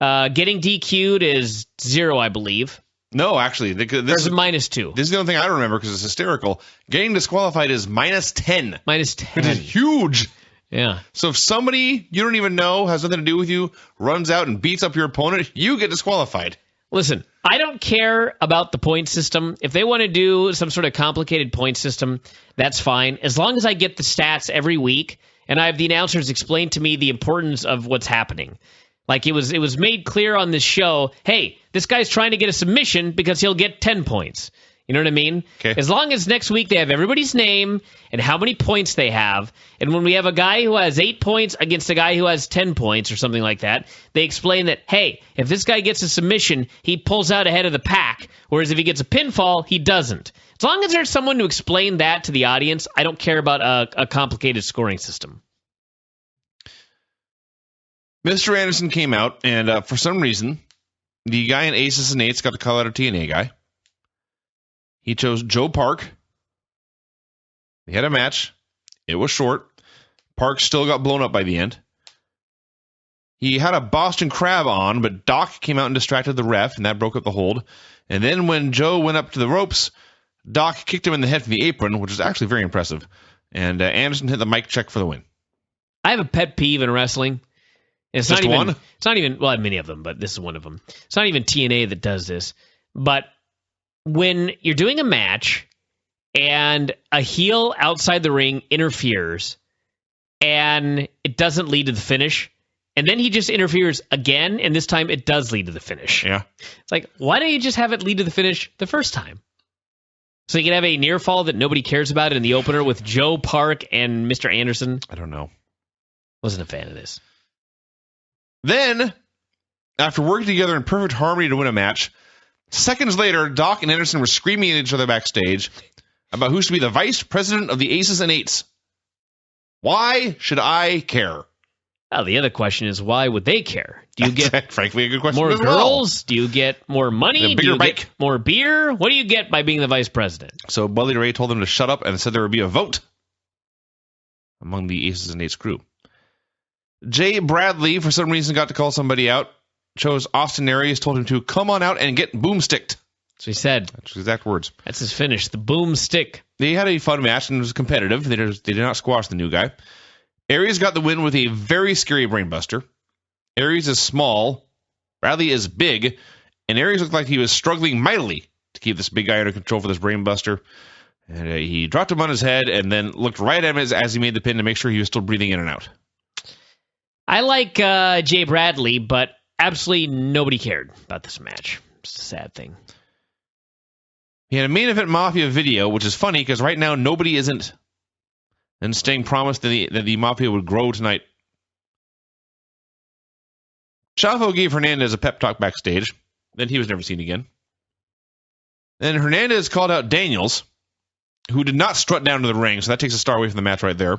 Getting DQ'd is 0, I believe. No, actually, There's a -2. This is the only thing I remember because it's hysterical. Getting disqualified is -10. -10. Which is huge. Yeah. So if somebody you don't even know, has nothing to do with you, runs out and beats up your opponent, you get disqualified. Listen, I don't care about the point system. If they want to do some sort of complicated point system, that's fine. As long as I get the stats every week and I have the announcers explain to me the importance of what's happening. Like it was made clear on this show, hey, this guy's trying to get a submission because he'll get 10 points. You know what I mean? Okay. As long as next week they have everybody's name and how many points they have, and when we have a guy who has 8 points against a guy who has 10 points or something like that, they explain that, hey, if this guy gets a submission, he pulls out ahead of the pack, whereas if he gets a pinfall, he doesn't. As long as there's someone to explain that to the audience, I don't care about a complicated scoring system. Mr. Anderson came out, and for some reason, the guy in Aces and Eights got to call out a TNA guy. He chose Joe Park. He had a match. It was short. Park still got blown up by the end. He had a Boston Crab on, but Doc came out and distracted the ref, and that broke up the hold. And then when Joe went up to the ropes, Doc kicked him in the head from the apron, which was actually very impressive. And Anderson hit the mic check for the win. I have a pet peeve in wrestling. It's Just not even, one? It's not even, well, I have many of them, but this is one of them. It's not even TNA that does this. But when you're doing a match and a heel outside the ring interferes and it doesn't lead to the finish, and then he just interferes again, and this time it does lead to the finish. Yeah. It's like, why don't you just have it lead to the finish the first time? So you can have a near fall that nobody cares about in the opener with Joe Park and Mr. Anderson. I don't know. Wasn't a fan of this. Then, after working together in perfect harmony to win a match, seconds later, Doc and Anderson were screaming at each other backstage about who should be the vice president of the Aces and Eights. Why should I care? Well, the other question is, why would they care? Do you get frankly a good question more as girls? well. Do you get more money? A Do you bigger bike. get more beer? What do you get by being the vice president? So Bully Ray told them to shut up and said there would be a vote among the Aces and Eights crew. Jay Bradley, for some reason, got to call somebody out. Chose Austin Aries, told him to come on out and get boomsticked. So he said. That's his exact words. That's his finish, the boomstick. They had a fun match and it was competitive. They did not squash the new guy. Aries got the win with a very scary brainbuster. Aries is small, Bradley is big, and Aries looked like he was struggling mightily to keep this big guy under control for this brainbuster. And he dropped him on his head and then looked right at him as he made the pin to make sure he was still breathing in and out. I like Jay Bradley, but absolutely nobody cared about this match. It's a sad thing. He had a Main Event Mafia video, which is funny because right now nobody isn't. And Sting promised that the Mafia would grow tonight. Chavo gave Hernandez a pep talk backstage. Then he was never seen again. Then Hernandez called out Daniels, who did not strut down to the ring, so that takes a star away from the match right there.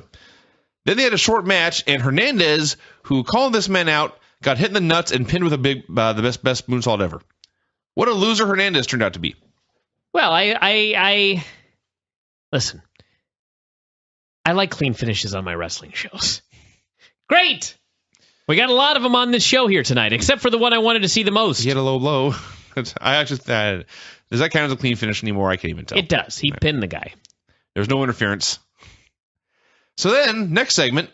Then they had a short match, and Hernandez, who called this man out, got hit in the nuts and pinned with the best moonsault ever. What a loser Hernandez turned out to be. Well, I listen. I like clean finishes on my wrestling shows. Great! We got a lot of them on this show here tonight, except for the one I wanted to see the most. He had a low blow. I actually does that count as a clean finish anymore? I can't even tell. It does. He pinned the guy. There's no interference. So then, next segment,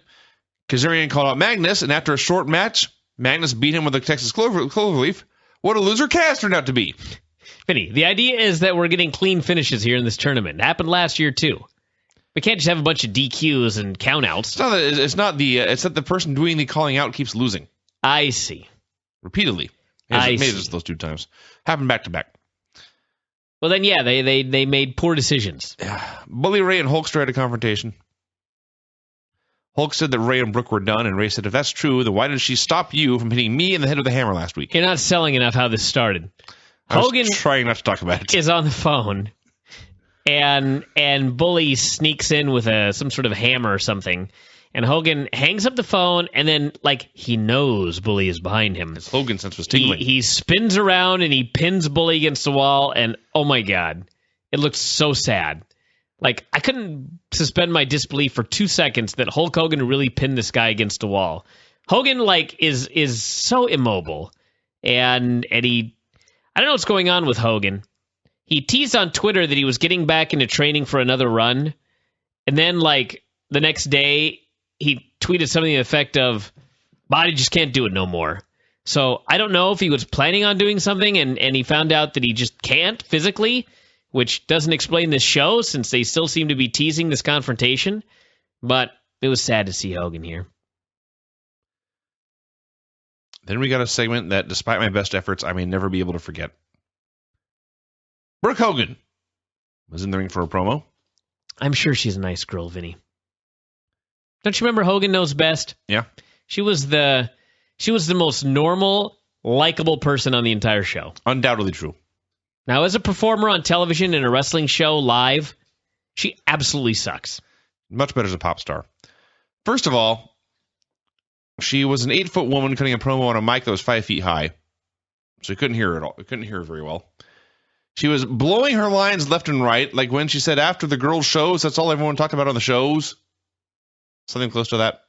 Kazarian called out Magnus, and after a short match, Magnus beat him with a Texas Cloverleaf. What a loser Kaz turned out to be. Vinny, the idea is that we're getting clean finishes here in this tournament. It happened last year, too. We can't just have a bunch of DQs and countouts. It's not the person doing the calling out keeps losing. I see. Repeatedly. Maybe just those 2 times. Happened back to back. Well, then, yeah, they made poor decisions. Yeah. Bully Ray and Hulkster had a confrontation. Hulk said that Ray and Brooke were done, and Ray said, if that's true, then why did she stop you from hitting me in the head with a hammer last week? You're not selling enough how this started. Hogan trying not to talk about it. Is on the phone, and Bully sneaks in with some sort of hammer or something, and Hogan hangs up the phone, and then, he knows Bully is behind him. His Hogan sense was tingling. He spins around, and he pins Bully against the wall, and oh my God, it looks so sad. I couldn't suspend my disbelief for 2 seconds that Hulk Hogan really pinned this guy against the wall. Hogan, is so immobile. And he, I don't know what's going on with Hogan. He teased on Twitter that he was getting back into training for another run. And then, like, the next day, he tweeted something to the effect of, body just can't do it no more. So I don't know if he was planning on doing something and he found out that he just can't physically, which doesn't explain this show since they still seem to be teasing this confrontation. But it was sad to see Hogan here. Then we got a segment that, despite my best efforts, I may never be able to forget. Brooke Hogan was in the ring for a promo. I'm sure she's a nice girl, Vinny. Don't you remember Hogan Knows Best? Yeah. She was the most normal, likable person on the entire show. Undoubtedly true. Now, as a performer on television in a wrestling show live, she absolutely sucks. Much better as a pop star. First of all, she was an 8-foot woman cutting a promo on a mic that was 5 feet high. So you couldn't hear her at all. You couldn't hear her very well. She was blowing her lines left and right, like when she said after the girls' shows, that's all everyone talked about on the shows. Something close to that.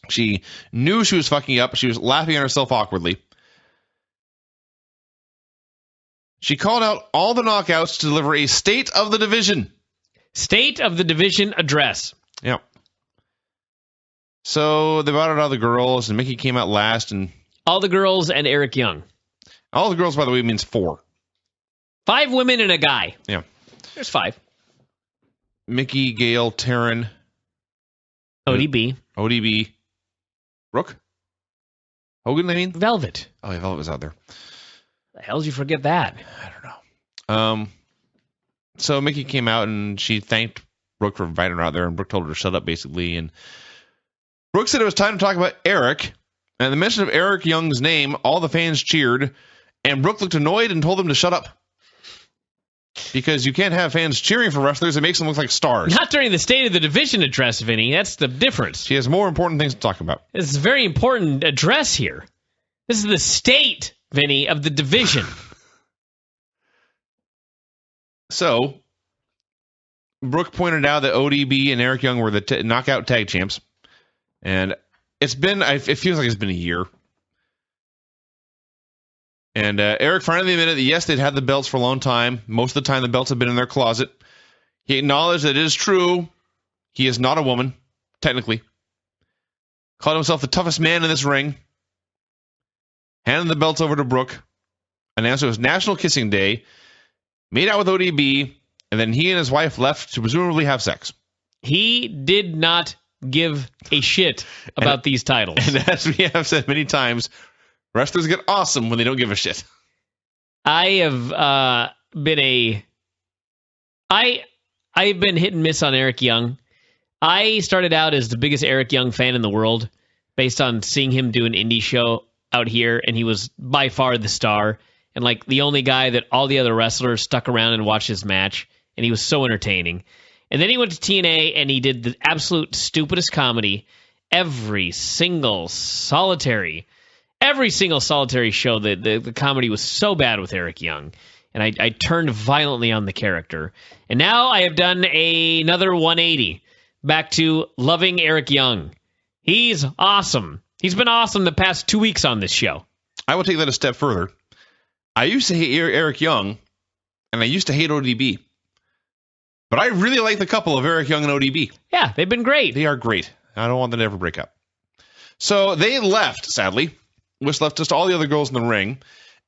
She knew she was fucking up. She was laughing at herself awkwardly. She called out all the knockouts to deliver a State of the Division. State of the Division address. Yeah. So they brought out all the girls, and Mickie came out last. And all the girls and Eric Young. All the girls, by the way, means 4. 5 women and a guy. Yeah. There's 5. Mickie, Gail, Taryn. ODB. Brooke? Hogan, I mean? Velvet. Oh, yeah, Velvet was out there. The hell did you forget that? I don't know. So Mickie came out and she thanked Brooke for inviting her out there, and Brooke told her to shut up, basically. And Brooke said it was time to talk about Eric. And the mention of Eric Young's name, all the fans cheered, and Brooke looked annoyed and told them to shut up. Because you can't have fans cheering for wrestlers. It makes them look like stars. Not during the State of the Division address, Vinny. That's the difference. She has more important things to talk about. This is a very important address here. This is the state, Vinny, of the division. So, Brooke pointed out that ODB and Eric Young were the knockout tag champs. And it feels like it's been a year. And Eric finally admitted that, yes, they'd had the belts for a long time. Most of the time, the belts have been in their closet. He acknowledged that it is true. He is not a woman, technically. Called himself the toughest man in this ring. Handed the belts over to Brooke. Announced it was National Kissing Day. Made out with ODB. And then he and his wife left to presumably have sex. He did not give a shit about these titles. And as we have said many times, wrestlers get awesome when they don't give a shit. I've been hit and miss on Eric Young. I started out as the biggest Eric Young fan in the world based on seeing him do an indie show out here, and he was by far the star and like the only guy that all the other wrestlers stuck around and watched his match, and he was so entertaining. And then he went to TNA and he did the absolute stupidest comedy. Every single solitary show, the comedy was so bad with Eric Young. And I turned violently on the character. And now I have done another 180 back to loving Eric Young. He's awesome. He's been awesome the past 2 weeks on this show. I will take that a step further. I used to hate Eric Young, and I used to hate ODB. But I really like the couple of Eric Young and ODB. Yeah, they've been great. They are great. I don't want them to ever break up. So they left, sadly. Which left just all the other girls in the ring.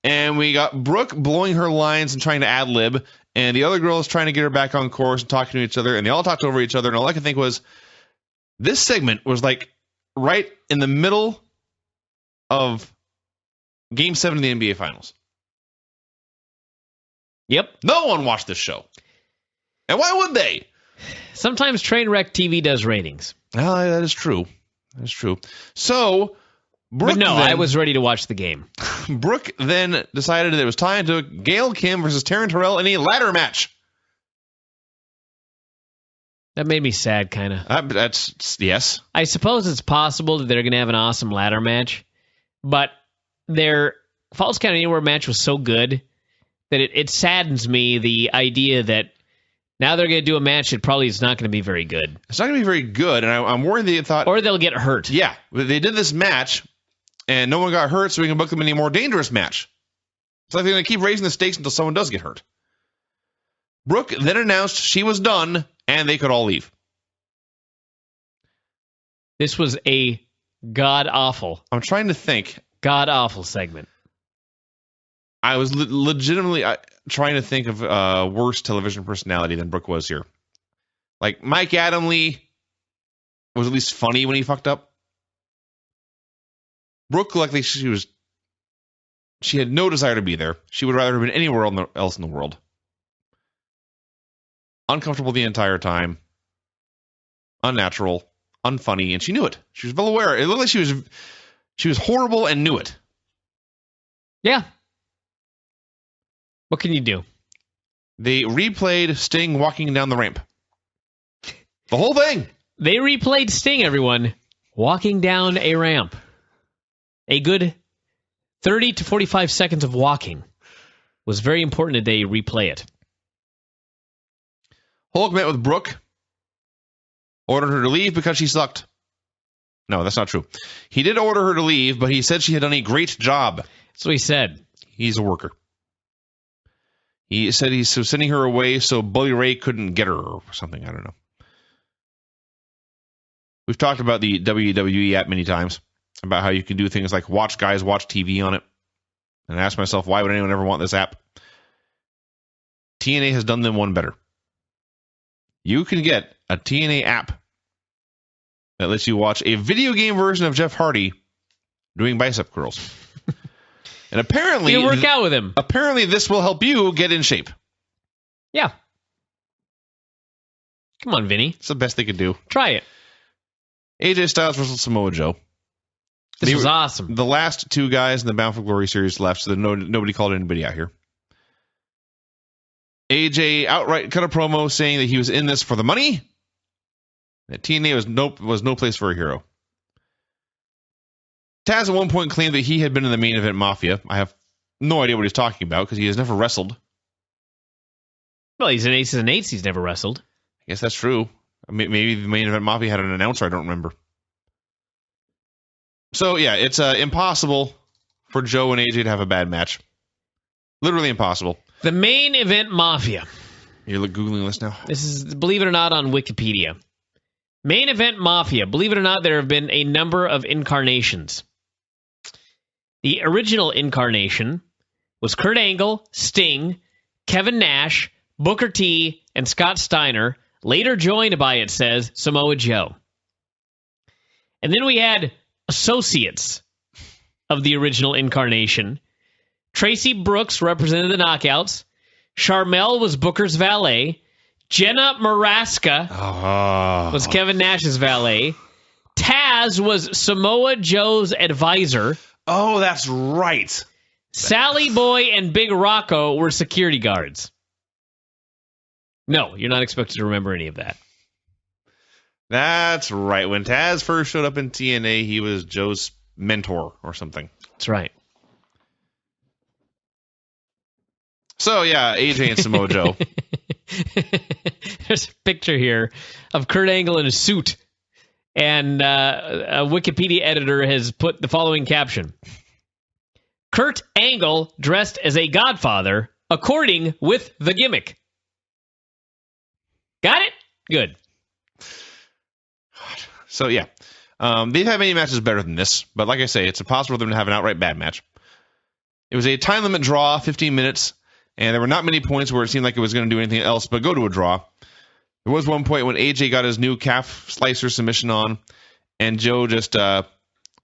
And we got Brooke blowing her lines and trying to ad-lib. And the other girls trying to get her back on course and talking to each other. And they all talked over each other. And all I could think was, this segment was like right in the middle of Game 7 of the NBA Finals. Yep. No one watched this show. And why would they? Sometimes Trainwreck TV does ratings. Well, that is true. That's true. So Brooke, but no, I was ready to watch the game. Brooke then decided that it was time to Gail Kim versus Taryn Terrell in a ladder match. That made me sad, kind of. That's yes. I suppose it's possible that they're going to have an awesome ladder match, but their Falls Count Anywhere match was so good that it saddens me, the idea that now they're going to do a match that probably is not going to be very good. It's not going to be very good, and I'm worried they thought... Or they'll get hurt. Yeah, they did this match, and no one got hurt, so we can book them in a more dangerous match. So they're going to keep raising the stakes until someone does get hurt. Brooke then announced she was done, and they could all leave. This was a god-awful. I'm trying to think. God-awful segment. I was legitimately trying to think of a worse television personality than Brooke was here. Like, Mike Adamle was at least funny when he fucked up. Brooke looked like she had no desire to be there. She would rather have been anywhere else in the world. Uncomfortable the entire time. Unnatural. Unfunny. And she knew it. She was well aware. It looked like she was horrible and knew it. Yeah. What can you do? They replayed Sting walking down the ramp. The whole thing. They replayed Sting, everyone, walking down a ramp. A good 30 to 45 seconds of walking was very important that they replay it. Hulk met with Brooke, ordered her to leave because she sucked. No, that's not true. He did order her to leave, but he said she had done a great job. That's what he said. He's a worker. He said he's sending her away so Bully Ray couldn't get her or something. I don't know. We've talked about the WWE app many times, about how you can do things like watch guys watch TV on it. And I asked myself, why would anyone ever want this app? TNA has done them one better. You can get a TNA app that lets you watch a video game version of Jeff Hardy doing bicep curls. And apparently, you work out with him. Apparently, this will help you get in shape. Yeah. Come on, Vinny. It's the best they could do. Try it. AJ Styles versus Samoa Joe. This was awesome. The last two guys in the Bound for Glory series left, so nobody called anybody out here. AJ outright cut a promo saying that he was in this for the money. That TNA was no place for a hero. Taz at one point claimed that he had been in the Main Event Mafia. I have no idea what he's talking about because he has never wrestled. Well, he's an Aces and Eights. He's never wrestled. I guess that's true. Maybe the Main Event Mafia had an announcer. I don't remember. So, yeah, it's impossible for Joe and AJ to have a bad match. Literally impossible. The Main Event Mafia. You're Googling this now? This is, believe it or not, on Wikipedia. Main Event Mafia. Believe it or not, there have been a number of incarnations. The original incarnation was Kurt Angle, Sting, Kevin Nash, Booker T, and Scott Steiner, later joined by, it says, Samoa Joe. And then we had associates of the original incarnation. Tracy Brooks represented the Knockouts. Sharmell was Booker's valet. Jenna Maraska was Kevin Nash's valet. Taz was Samoa Joe's advisor. Oh, that's right. Sally Boy and Big Rocco were security guards. No, you're not expected to remember any of that. That's right. When Taz first showed up in TNA, he was Joe's mentor or something. That's right. So, yeah, AJ and Samoa Joe. There's a picture here of Kurt Angle in a suit. And a Wikipedia editor has put the following caption. Kurt Angle dressed as a godfather, according with the gimmick. Got it? Good. So, yeah. They've had many matches better than this. But like I say, it's impossible for them to have an outright bad match. It was a time limit draw, 15 minutes. And there were not many points where it seemed like it was going to do anything else but go to a draw. There was one point when AJ got his new calf slicer submission on, and Joe just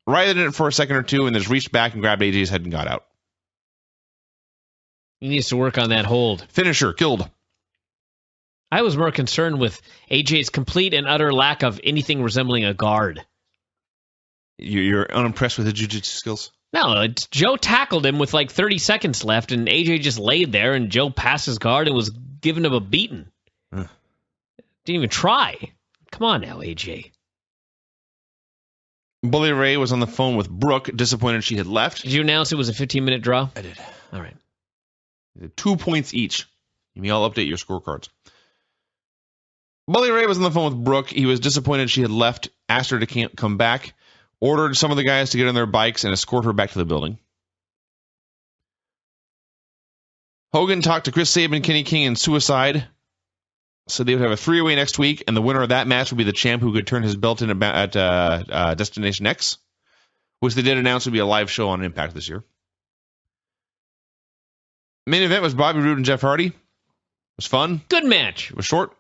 righted it for a second or two and just reached back and grabbed AJ's head and got out. He needs to work on that hold. Finisher, killed. I was more concerned with AJ's complete and utter lack of anything resembling a guard. You're unimpressed with his jiu-jitsu skills? No, Joe tackled him with like 30 seconds left, and AJ just laid there, and Joe passed his guard and was giving him a beating. Didn't even try. Come on now, AJ. Bully Ray was on the phone with Brooke, disappointed she had left. Did you announce it was a 15-minute draw? I did. All right. 2 points each. You may all update your scorecards. Bully Ray was on the phone with Brooke. He was disappointed she had left, asked her to come back. ordered some of the guys to get on their bikes and escort her back to the building. Hogan talked to Chris Sabin, Kenny King, and Suicide. So they would have a 3-way next week, and the winner of that match would be the champ who could turn his belt in at Destination X, which they did announce would be a live show on Impact this year. Main event was Bobby Roode and Jeff Hardy. It was fun. Good match. It was short.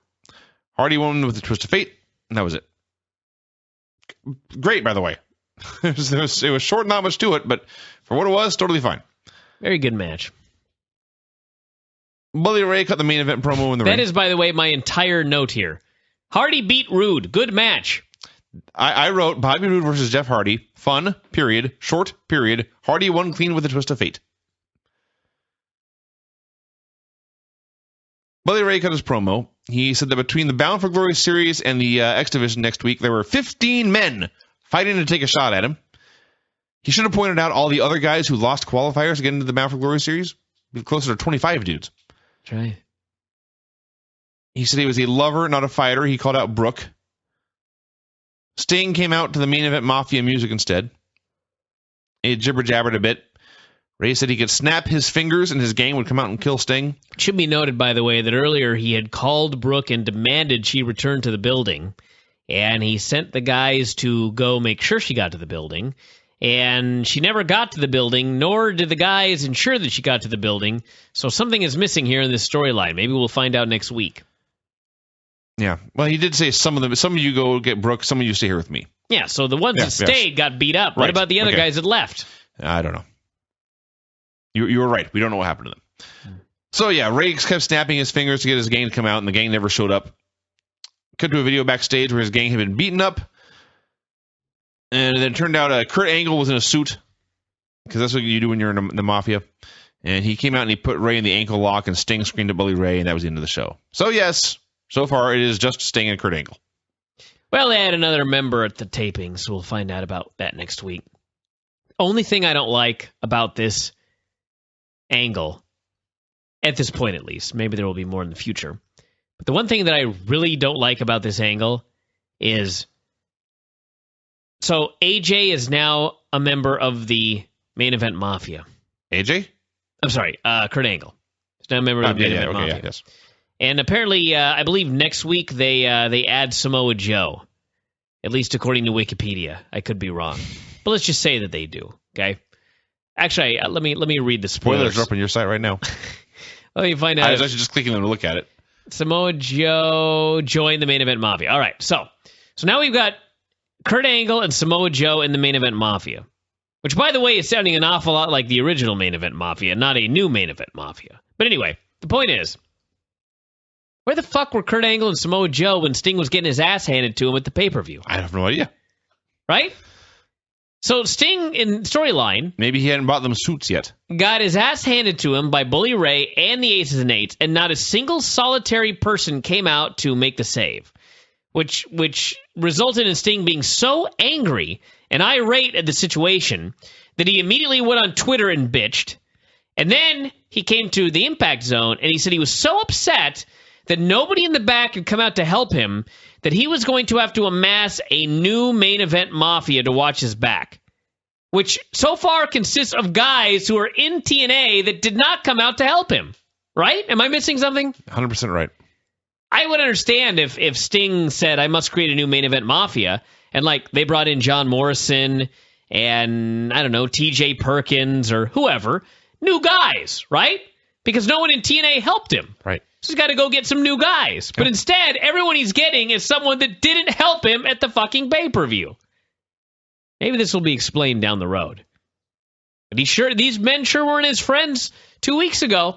Hardy won with a twist of fate, and that was it. Great, by the way. It was short, not much to it, but for what it was, totally fine. Very good match. Bully Ray cut the main event promo in the ring. That is, by the way, my entire note here. Hardy beat Roode. Good match. I wrote Bobby Roode versus Jeff Hardy. Fun, period. Short, period. Hardy won clean with a twist of fate. Bully Ray cut his promo. He said that between the Bound for Glory series and the X Division next week, there were 15 men fighting to take a shot at him. He should have pointed out all the other guys who lost qualifiers to get into the Bound for Glory series. Be closer to 25 dudes. That's right. He said he was a lover, not a fighter. He called out Brooke. Sting came out to the Main Event Mafia music instead. He jibber-jabbered a bit. Ray said he could snap his fingers and his gang would come out and kill Sting. It should be noted, by the way, that earlier he had called Brooke and demanded she return to the building. And he sent the guys to go make sure she got to the building. And she never got to the building, nor did the guys ensure that she got to the building. So something is missing here in this storyline. Maybe we'll find out next week. Yeah. Well, he did say some of you go get Brooke, some of you stay here with me. Yeah, so the ones that stayed got beat up. What about the other guys that left? I don't know. You were right. We don't know what happened to them. So, yeah, Ray kept snapping his fingers to get his gang to come out, and the gang never showed up. Cut to a video backstage where his gang had been beaten up. And then it turned out Kurt Angle was in a suit, because that's what you do when you're in the Mafia. And he came out and he put Ray in the ankle lock, and Sting screamed at Bully Ray, and that was the end of the show. So, yes, so far it is just Sting and Kurt Angle. Well, they had another member at the taping, so we'll find out about that next week. Only thing I don't like about this angle, at this point at least, maybe there will be more in the future, but the one thing that I really don't like about this angle is, so AJ is now a member of the Main Event Mafia. AJ? I'm sorry, Kurt Angle. He's now a member of the Main Event Mafia. Yeah, yes. And apparently, I believe next week they add Samoa Joe, at least according to Wikipedia. I could be wrong, but let's just say that they do. Okay. Actually, let me read the spoilers. Spoilers are up on your site right now. Let me find out. I was actually just clicking them to look at it. Samoa Joe joined the Main Event Mafia. All right, so now we've got Kurt Angle and Samoa Joe in the Main Event Mafia, which, by the way, is sounding an awful lot like the original Main Event Mafia, not a new Main Event Mafia. But anyway, the point is, where the fuck were Kurt Angle and Samoa Joe when Sting was getting his ass handed to him at the pay-per-view? I have no idea. Right? So Sting, in storyline, maybe he hadn't bought them suits yet. Got his ass handed to him by Bully Ray and the Aces and Eights, and not a single solitary person came out to make the save, which resulted in Sting being so angry and irate at the situation that he immediately went on Twitter and bitched. And then he came to the Impact Zone, and he said he was so upset that nobody in the back had come out to help him that he was going to have to amass a new Main Event Mafia to watch his back, which so far consists of guys who are in TNA that did not come out to help him. Right? Am I missing something? 100% right. I would understand if Sting said, I must create a new Main Event Mafia, and like they brought in John Morrison and, I don't know, TJ Perkins or whoever, new guys, right? Because no one in TNA helped him. Right. So he's got to go get some new guys. But instead, everyone he's getting is someone that didn't help him at the fucking pay-per-view. Maybe this will be explained down the road. But these men sure weren't his friends 2 weeks ago.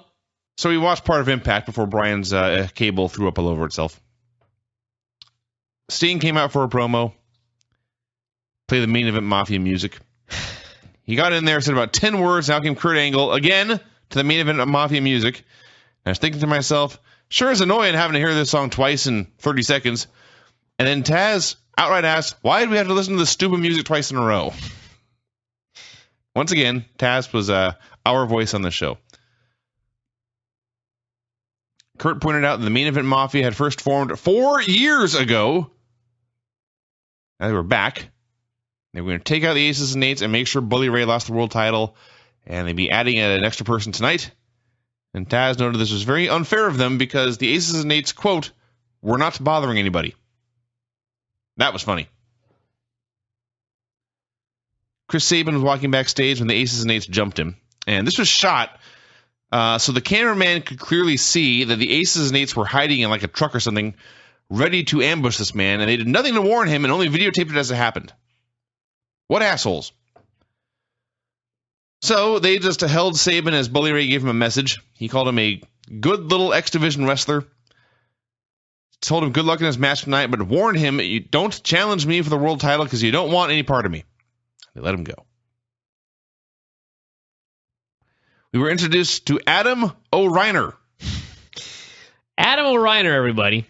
So we watched part of Impact before Brian's cable threw up all over itself. Sting came out for a promo. Play the Main Event Mafia music. He got in there, said about 10 words. Now came Kurt Angle again to the Main Event Mafia music. And I was thinking to myself, sure is annoying having to hear this song twice in 30 seconds. And then Taz outright asked, why did we have to listen to this stupid music twice in a row? Once again, Taz was our voice on the show. Kurt pointed out that the Main Event Mafia had first formed 4 years ago. Now they were back. They were going to take out the Aces and Eights and make sure Bully Ray lost the world title, and they'd be adding an extra person tonight. And Taz noted this was very unfair of them because the Aces and Eights, quote, were not bothering anybody. That was funny. Chris Sabin was walking backstage when the Aces and Eights jumped him. And this was shot so the cameraman could clearly see that the Aces and Eights were hiding in like a truck or something, ready to ambush this man, and they did nothing to warn him and only videotaped it as it happened. What assholes. So they just held Sabin as Bully Ray gave him a message. He called him a good little X-Division wrestler. Told him good luck in his match tonight, but warned him, you don't challenge me for the world title because you don't want any part of me. They let him go. We were introduced to Adam O'Reiner. Adam O'Reiner, everybody.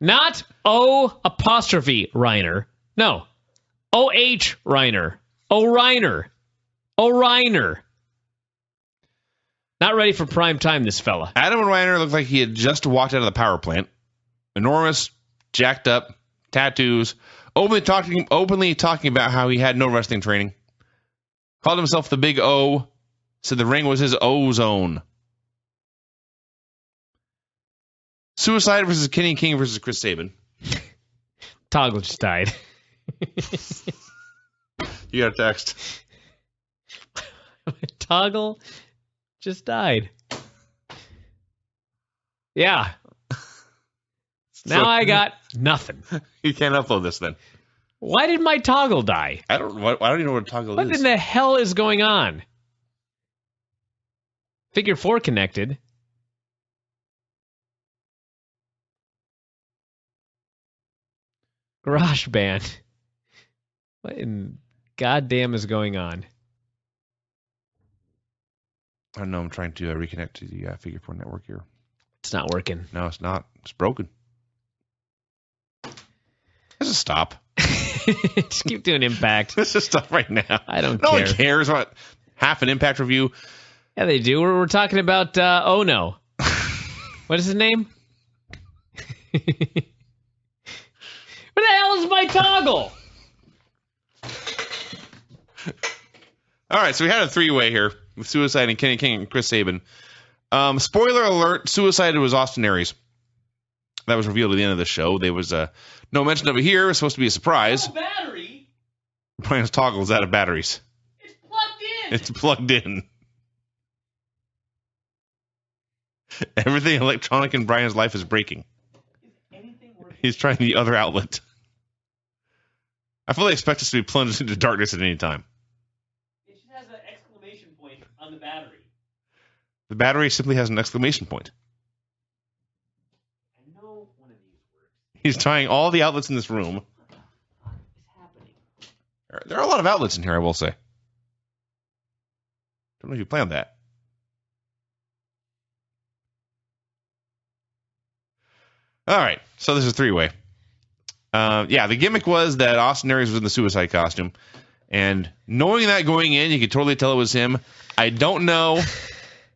Not O''Reiner. No. O-H Reiner. O'Reiner. O'Reiner. Not ready for prime time, this fella. Adam O'Reiner looked like he had just walked out of the power plant. Enormous, jacked up, tattoos, openly talking about how he had no wrestling training. Called himself the Big O. Said the ring was his O-zone. Suicide versus Kenny King versus Chris Sabin. Toggle just died. You got a text. Toggle just died. Yeah. Now I got nothing. You can't upload this then. Why did my toggle die? I don't even know what a toggle is. What in the hell is going on? Figure 4 connected. Garage Band. What in goddamn is going on? I don't know. I'm trying to reconnect to the Figure 4 network here. It's not working. No, it's not. It's broken. Let's just stop. Just keep doing Impact. Let's just stop right now. I don't care. care. No one cares about half an Impact review. Yeah, they do. We're talking about Oh No. What is his name? Where the hell is my toggle? All right, so we had a three-way here with Suicide and Kenny King and Chris Sabin. Spoiler alert, Suicide was Austin Aries. That was revealed at the end of the show. There was no mention of it here. It was supposed to be a surprise. Oh, battery? Brian's toggle is out of batteries. It's plugged in. It's plugged in. Everything electronic in Brian's life is breaking. Is anything working? He's trying the other outlet. I fully expect us to be plunged into darkness at any time. It just has an exclamation point on the battery. The battery simply has an exclamation point. I know one of these works. He's trying all the outlets in this room. What the fuck is happening? There are a lot of outlets in here, I will say. Don't know if you planned that. All right, so this is a three-way. The gimmick was that Austin Aries was in the Suicide costume, and knowing that going in, you could totally tell it was him. I don't know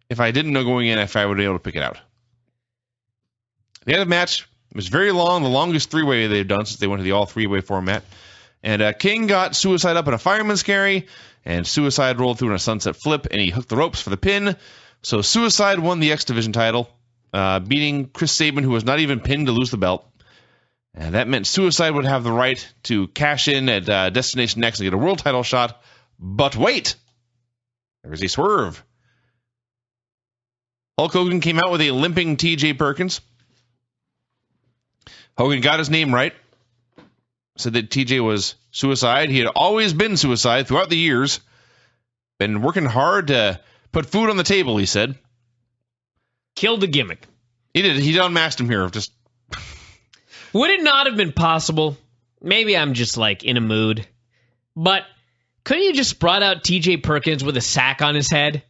if I didn't know going in if I would be able to pick it out. The end of the match was very long, the longest three-way they've done since they went to the all-three-way format. And King got Suicide up in a fireman's carry, and Suicide rolled through in a sunset flip, and he hooked the ropes for the pin. So Suicide won the X Division title, beating Chris Sabin, who was not even pinned to lose the belt. And that meant Suicide would have the right to cash in at Destination X and get a world title shot. But wait! There's a swerve. Hulk Hogan came out with a limping TJ Perkins. Hogan got his name right. Said that TJ was Suicide. He had always been Suicide throughout the years. Been working hard to put food on the table, he said. Killed the gimmick. He did. He unmasked him here. Just Would it not have been possible? Maybe I'm just like in a mood. But couldn't you just brought out TJ Perkins with a sack on his head?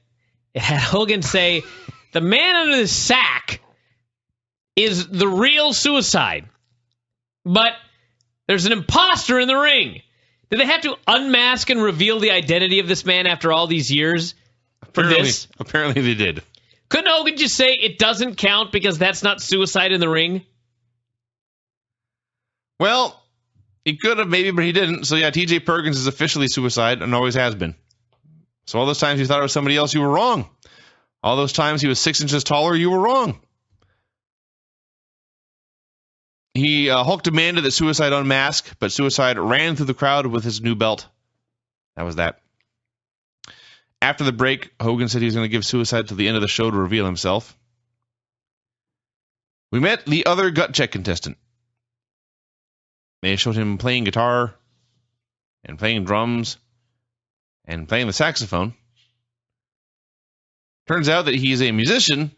It had Hogan say, the man under the sack is the real Suicide. But there's an imposter in the ring. Did they have to unmask and reveal the identity of this man after all these years for this? Apparently they did. Couldn't Hogan just say it doesn't count because that's not Suicide in the ring? Well, He could have maybe, but he didn't. So yeah, TJ Perkins is officially suicide and always has been. So all those times you thought it was somebody else, you were wrong. All those times he was 6 inches taller, you were wrong. Hulk demanded that Suicide unmask, but Suicide ran through the crowd with his new belt. That was that. After the break, Hogan said he was going to give Suicide till the end of the show to reveal himself. We met the other gut check contestant. They showed him playing guitar and playing drums and playing the saxophone. Turns out that he's a musician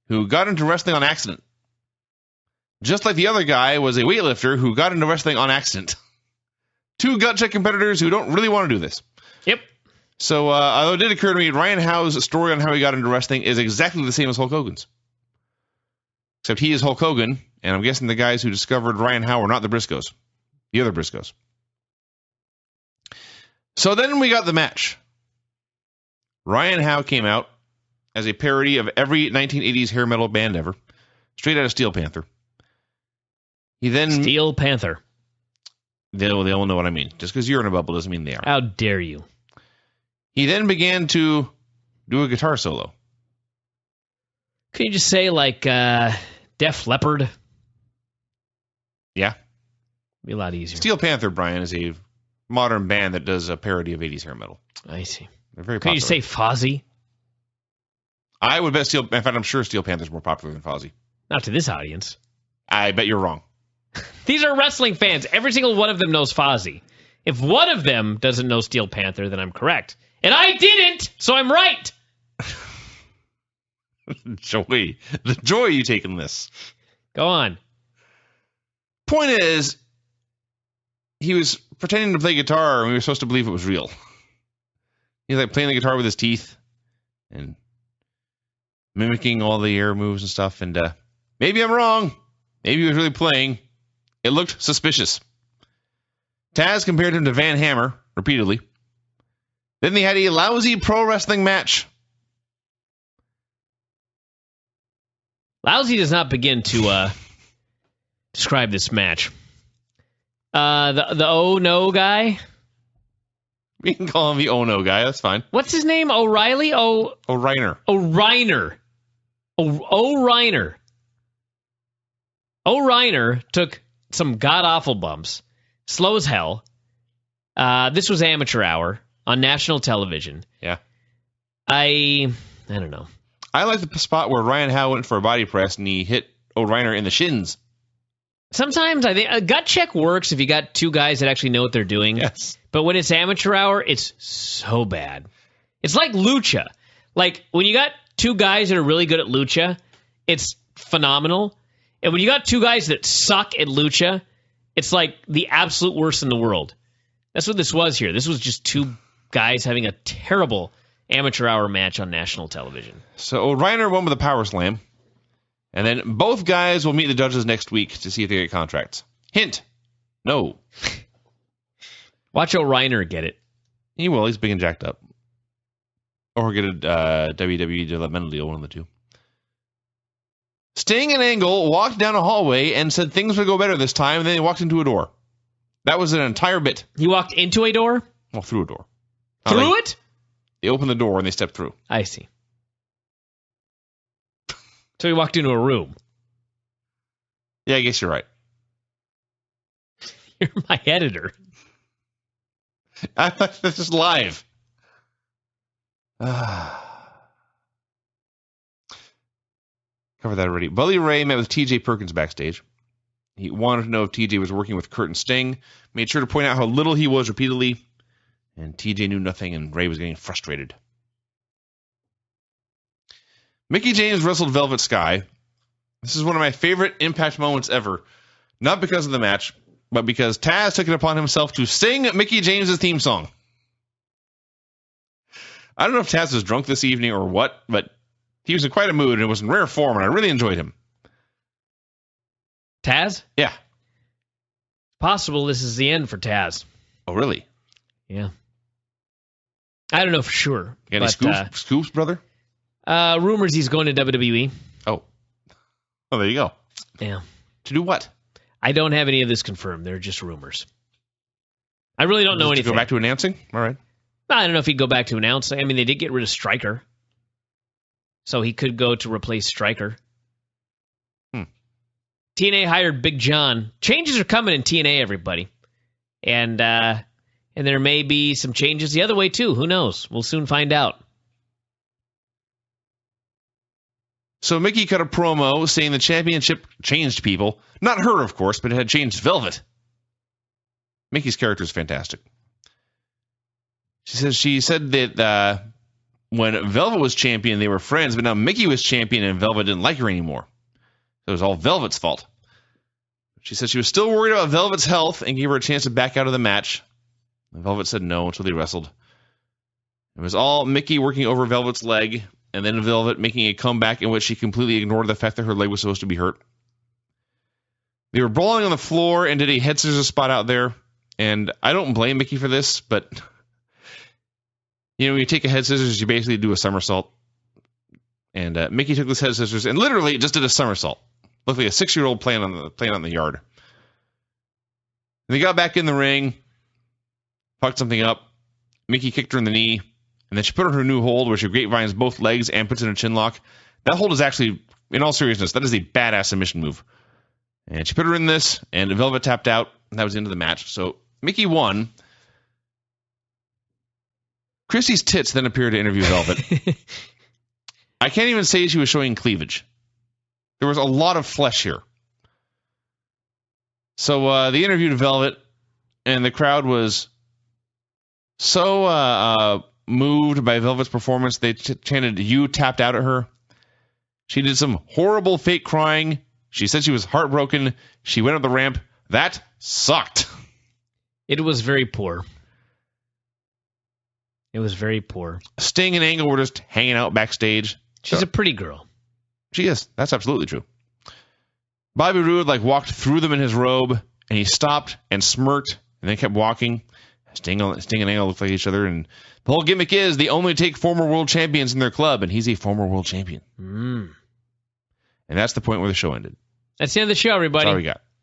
who got into wrestling on accident. Just like the other guy was a weightlifter who got into wrestling on accident. 2 gut check competitors who don't really want to do this. Yep. So, although it did occur to me, Ryan Howe's story on how he got into wrestling is exactly the same as Hulk Hogan's. Except he is Hulk Hogan, and I'm guessing the guys who discovered Ryan Howe are not the Briscos. The other Briscos. So then we got the match. Ryan Howe came out as a parody of every 1980s hair metal band ever. Straight out of Steel Panther. He then... Steel Panther. They'll know what I mean. Just because you're in a bubble doesn't mean they are. How dare you. He then began to do a guitar solo. Can you just say, like, Def Leppard? Yeah. Be a lot easier. Steel Panther, Brian, is a modern band that does a parody of 80s hair metal. I see. They're very popular. Can you say Fozzy? I would bet Steel... In fact, I'm sure Steel Panther's more popular than Fozzy. Not to this audience. I bet you're wrong. These are wrestling fans. Every single one of them knows Fozzy. If one of them doesn't know Steel Panther, then I'm correct. And I didn't, so I'm right. Joey. The joy you take in this. Go on. Point is, he was pretending to play guitar, and we were supposed to believe it was real. He was like playing the guitar with his teeth and mimicking all the air moves and stuff. And maybe I'm wrong. Maybe he was really playing. It looked suspicious. Taz compared him to Van Hammer repeatedly. Then they had a lousy pro wrestling match. Lousy does not begin to describe this match. The Oh No guy? We can call him the Oh No guy. That's fine. What's his name? O'Reilly? O'Reiner. O'Reiner. O'Reiner. O'Reiner took some god-awful bumps. Slow as hell. This was amateur hour on national television. Yeah. I don't know. I like the spot where Ryan Howe went for a body press and he hit O'Reiner in the shins. Sometimes I think a gut check works if you got 2 guys that actually know what they're doing. Yes. But when it's amateur hour, it's so bad. It's like lucha. Like when you got 2 guys that are really good at lucha, it's phenomenal. And when you got 2 guys that suck at lucha, it's like the absolute worst in the world. That's what this was here. This was just 2 guys having a terrible amateur hour match on national television. So O'Reiner won with a power slam. And then both guys will meet the judges next week to see if they get contracts. Hint. No. Watch O'Reiner get it. He will. He's big and jacked up. Or get a WWE developmental deal, one of the 2. Sting and Angle walked down a hallway and said things would go better this time, and then they walked into a door. That was an entire bit. He walked into a door? Well, through a door. Through it? They opened the door and they stepped through. I see. So he walked into a room. Yeah, I guess you're right. You're my editor. I thought this is live. Covered that already. Bully Ray met with TJ Perkins backstage. He wanted to know if TJ was working with Kurt and Sting. Made sure to point out how little he was repeatedly. And TJ knew nothing, and Ray was getting frustrated. Mickie James wrestled Velvet Sky. This is one of my favorite Impact moments ever. Not because of the match, but because Taz took it upon himself to sing Mickie James' theme song. I don't know if Taz was drunk this evening or what, but he was in quite a mood, and it was in rare form, and I really enjoyed him. Taz? Yeah. Possible this is the end for Taz. Oh, really? Yeah. I don't know for sure. You got any scoops, brother? Rumors he's going to WWE. Oh. Oh, there you go. Yeah. To do what? I don't have any of this confirmed. They're just rumors. I really don't know anything. Go back to announcing? All right. I don't know if he'd go back to announcing. I mean, they did get rid of Stryker. So he could go to replace Stryker. TNA hired Big John. Changes are coming in TNA, everybody. And there may be some changes the other way, too. Who knows? We'll soon find out. So Mickie cut a promo saying the championship changed people. Not her, of course, but it had changed Velvet. Mickey's character is fantastic. She said that when Velvet was champion, they were friends, but now Mickie was champion and Velvet didn't like her anymore. So it was all Velvet's fault. She said she was still worried about Velvet's health and gave her a chance to back out of the match. And Velvet said no until they wrestled. It was all Mickie working over Velvet's leg, and then Velvet making a comeback in which she completely ignored the fact that her leg was supposed to be hurt. They were brawling on the floor and did a head scissors spot out there. And I don't blame Mickie for this, but when you take a head scissors, you basically do a somersault. And Mickie took this head scissors and literally just did a somersault. Looked like a 6-year-old playing on the yard. And they got back in the ring, fucked something up. Mickie kicked her in the knee, and then she put her in her new hold where she grapevines both legs and puts in a chin lock. That hold is actually, in all seriousness, that is a badass submission move. And she put her in this, and Velvet tapped out, and that was the end of the match. So Mickie won. Chrissy's tits then appeared to interview Velvet. I can't even say she was showing cleavage. There was a lot of flesh here. So they interviewed Velvet, and the crowd was so moved by Velvet's performance, they chanted, "You tapped out" at her. She did some horrible fake crying. She said she was heartbroken. She went up the ramp. That sucked. It was very poor. It was very poor. Sting and Angle were just hanging out backstage. She's a pretty girl. She is. That's absolutely true. Bobby Roode walked through them in his robe, and he stopped and smirked, and then kept walking. Sting and Angle looked like each other, and the whole gimmick is they only take former world champions in their club, and he's a former world champion. And that's the point where the show ended. That's the end of the show, everybody. That's all we got.